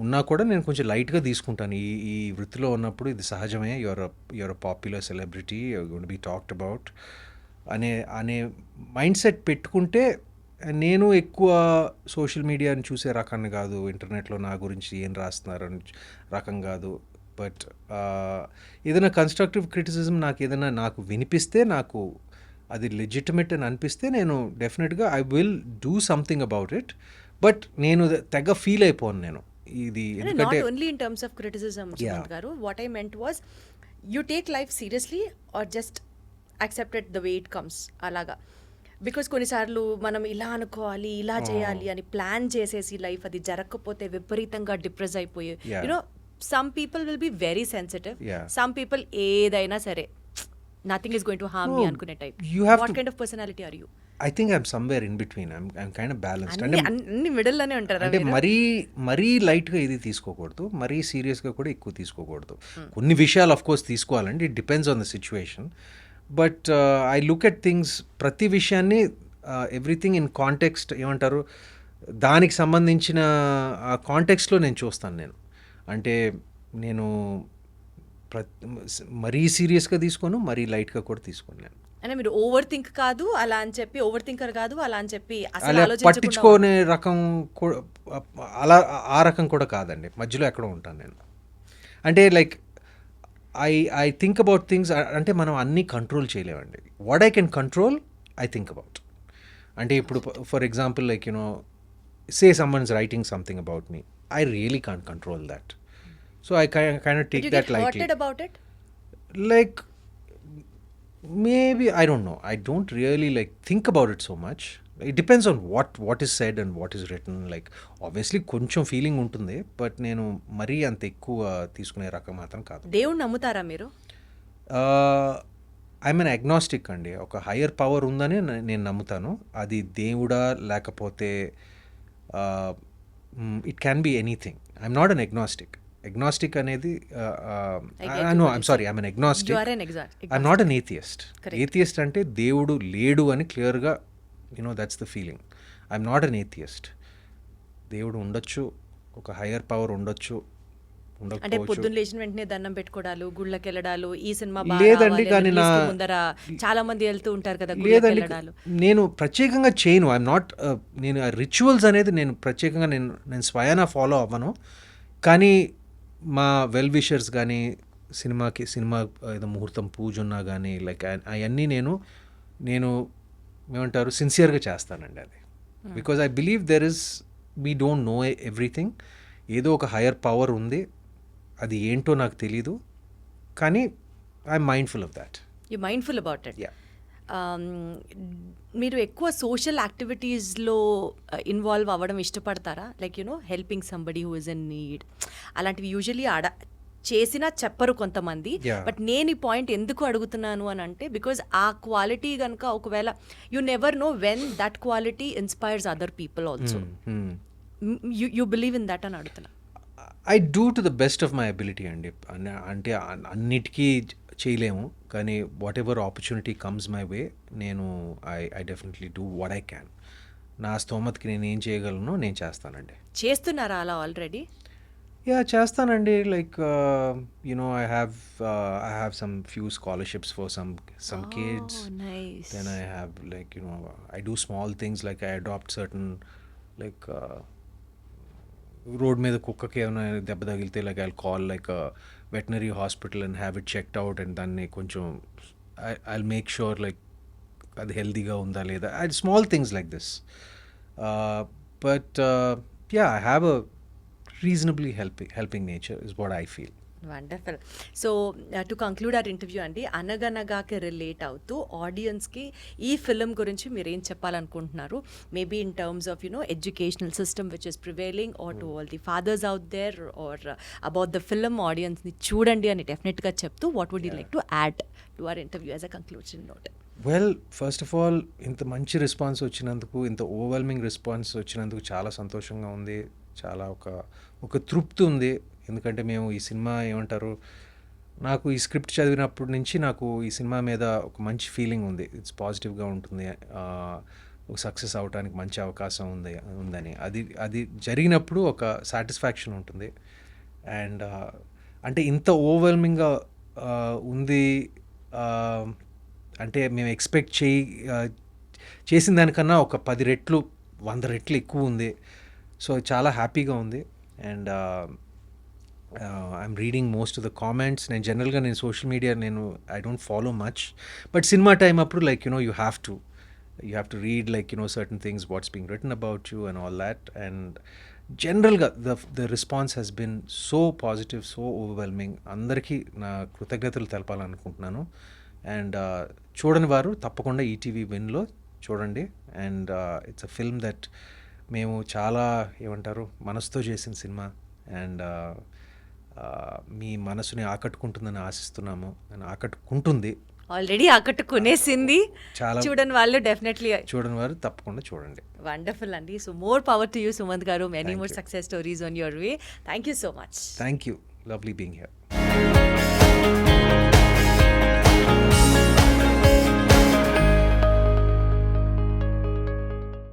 ఉన్నా కూడా నేను కొంచెం లైట్గా తీసుకుంటాను. ఈ వృత్తిలో ఉన్నప్పుడు ఇది సహజమే, your popular celebrity, your going to be talked about అనే మైండ్ సెట్ పెట్టుకుంటే, నేను ఎక్కువ సోషల్ మీడియాని చూసే రకాన్ని కాదు, ఇంటర్నెట్లో నా గురించి ఏం రాస్తున్నారు అని రకం కాదు. బట్ ఏదైనా కన్స్ట్రక్టివ్ క్రిటిసిజం నాకు వినిపిస్తే, నాకు అది లెజిటిమేట్ అని అనిపిస్తే, నేను డెఫినెట్గా I will do something about it. But నేను తెగ ఫీల్ అయిపోను నేను ఇది, ఎందుకంటే not only in terms of criticism Sumanth garu, what I meant was you take life seriously or just accepted the way it comes అలాగా. బికాస్ కొన్నిసార్లు మనం ఇలా అనుకోవాలి, ఇలా చేయాలి అని ప్లాన్ చేసేసి లైఫ్ అది జరగకపోతే విపరీతంగా డిప్రెస్ అయిపోయి, some people will be very sensitive, some people ఏదైనా సరే nothing is going to harm me అనుకునే type. What kind of personality are you? I think I'm somewhere in between. I'm kind of balanced. అంటే అన్ని మిడిల్లోనే ఉంటారు. అంటే మరీ లైట్గా ఇది తీసుకోకూడదు, మరీ సీరియస్గా కూడా ఎక్కువ తీసుకోకూడదు. కొన్ని విషయాలు ఆఫ్ కోర్స్ తీసుకోవాలండి, it depends on the situation. But I look at things, ప్రతి విషయాన్ని ఎవ్రీథింగ్ ఇన్ కాంటెక్స్ట్, ఏమంటారు, దానికి సంబంధించిన ఆ కాంటెక్స్ట్లో నేను చూస్తాను. నేను అంటే నేను మరీ సీరియస్గా తీసుకోను, మరీ లైట్గా కూడా తీసుకోను నేను. అంటే మీరు ఓవర్ థింక్ కాదు అలా అని చెప్పి, ఓవర్ థింకర్ కాదు అలా అని చెప్పి అసలు అలా ఆలోచించకుండా పట్టించుకునే రకం అలా ఆ రకం కూడా కాదండి, మధ్యలో ఎక్కడో ఉంటాను నేను. అంటే like I think about things. అంటే మనం అన్నీ కంట్రోల్ చేయలేమండి. What I can control I think about. అంటే ఇప్పుడు for example like say someone's writing something about me, I really can't control that. So I kind take you that get lightly. hurted about it? Like maybe I don't know, I don't really like think about it so much. It depends on what is said and what is written. Like obviously కొంచెం feeling ఉంటుంది, but నేను మరీ అంత ఎక్కువ తీసుకునే రకం మాత్రం కాదు. దేవుడు నమ్ముతారా మీరు? ఐ మీన్ అగ్నాస్టిక్ అండి. ఒక హయ్యర్ పవర్ ఉందని నేను నమ్ముతాను. అది దేవుడా లేకపోతే it can be anything. I'm not an agnostic. Agnostic అనేది no I'm sorry, I'm an agnostic. You are an exact. I'm not an atheist. Correct. Atheist అంటే దేవుడు లేడు అని క్లియర్గా that's the feeling. I'm not an atheist. దేవుడు ఉండొచ్చు, ఒక higher power ఉండొచ్చు, అంటే ఉండకపోవచ్చు. పొద్దున్న లేచిన వెంటనే దండం పెట్టుకోవడాలు, గుళ్ళకి వెళ్ళడాలు, ఈ సినిమా లేదండి, కానీ ముందర చాలా మంది వెళ్తూ ఉంటారు కదా గుళ్ళకి లేదండి, వెళ్ళడాలు. నేను ప్రత్యేకంగా చేయను. ఐఎమ్ నాట్ నేను రిచువల్స్ అనేది నేను ప్రత్యేకంగా నేను స్వయానా ఫాలో అవ్వను. కానీ మా వెల్ విషర్స్ కానీ సినిమా ఏదో ముహూర్తం పూజ ఉన్నా కానీ లైక్ అవన్నీ నేను ఏమంటారు సిన్సియర్గా చేస్తానండి అది. Because I believe there is we don't know everything. ఏదో ఒక హయ్యర్ పవర్ ఉంది, అది ఏంటో నాకు తెలీదు, కానీ I'm mindful of that. You mindful about it. Yeah. మీరు ఎక్కువ సోషల్ యాక్టివిటీస్లో ఇన్వాల్వ్ అవ్వడం ఇష్టపడతారా? Like helping somebody who is in need, అలాంటివి యూజువలీ చేసినా చెప్పరు కొంతమంది. Yeah. బట్ నేను ఈ పాయింట్ ఎందుకు అడుగుతున్నాను అని అంటే, బికాజ్ ఆ క్వాలిటీ కనుక ఒకవేళ you never know when that quality inspires other people also. You believe in that అని అడుగుతున్నా. I do to the best of my ability అండి. అంటే అన్నిటికీ చేయలేము, కానీ whatever opportunity comes my way నేను I definitely do what I can. నా స్తోమతకి నేను ఏం చేయగలను నేను చేస్తానండి. చేస్తున్నారా అలా ఆల్రెడీ? యా, చేస్తానండి. Like I have some few scholarships for some kids. Nice. Then I have like I do small things like I adopt certain like road మీద కుక్కకి ఏమైనా దెబ్బ తగిలితే like I call like veterinary hospital and have it checked out and దాన్ని కొంచెం I make sure like అది హెల్తీగా ఉందా లేదా. Small things like this. But yeah, I have a reasonably helping nature is what I feel. Wonderful. So to conclude our interview అండి, అనగనగాకి relate అవుతూ ఆడియన్స్కి ఈ ఫిలిం గురించి మీరు ఏం చెప్పాలనుకుంటున్నారు? Maybe in terms of educational system which is prevailing, or to all the fathers out there, or about the film ఆడియన్స్ని చూడండి అని డెఫినెట్గా చెప్తూ what would you like to add to our interview as a conclusion note? Well, first of all ఇంత మంచి response వచ్చినందుకు, ఇంత overwhelming response వచ్చినందుకు చాలా సంతోషంగా ఉంది. చాలా ఒక తృప్తి ఉంది. ఎందుకంటే మేము ఈ సినిమా ఏమంటారు, నాకు ఈ స్క్రిప్ట్ చదివినప్పటి నుంచి నాకు ఈ సినిమా మీద ఒక మంచి ఫీలింగ్ ఉంది. ఇట్స్ పాజిటివ్గా ఉంటుంది, ఒక సక్సెస్ అవడానికి మంచి అవకాశం ఉందని. అది జరిగినప్పుడు ఒక సాటిస్ఫాక్షన్ ఉంటుంది. అండ్ అంటే ఇంత ఓవర్వెల్మింగ్గా ఉంది అంటే మేము ఎక్స్పెక్ట్ చేసిన దానికన్నా ఒక 10 రెట్లు 100 రెట్లు ఎక్కువ ఉంది. సో చాలా హ్యాపీగా ఉంది. And I'm reading most of the comments. నేను జనరల్గా social media I don't follow much, but cinema time అప్పుడు like you have to read like certain things what's being written about you and all that. And జనరల్గా the response has been so positive, so overwhelming. అందరికీ నా కృతజ్ఞతలు తెలపాలనుకుంటున్నాను. And చూడని వారు తప్పకుండా ETV విన్లో చూడండి. And it's a film that మేము చాలా ఏమంటారు మనసుతో చేసిన సినిమా. అండ్ మీ మనసుని ఆకట్టుకుంటుందని ఆశిస్తున్నాము. నేను ఆకట్టుకుంటుంది, ఆల్రెడీ ఆకట్టుకునేసింది. చాలా చూడని వాళ్ళు డెఫినెట్లీ చూడని వారు తప్పకుండా చూడండి. వండర్ఫుల్ అండి. So more power to you Sumanth garu. Many Thank more you. Success stories on your way. Thank you so much. Thank you. Lovely being here.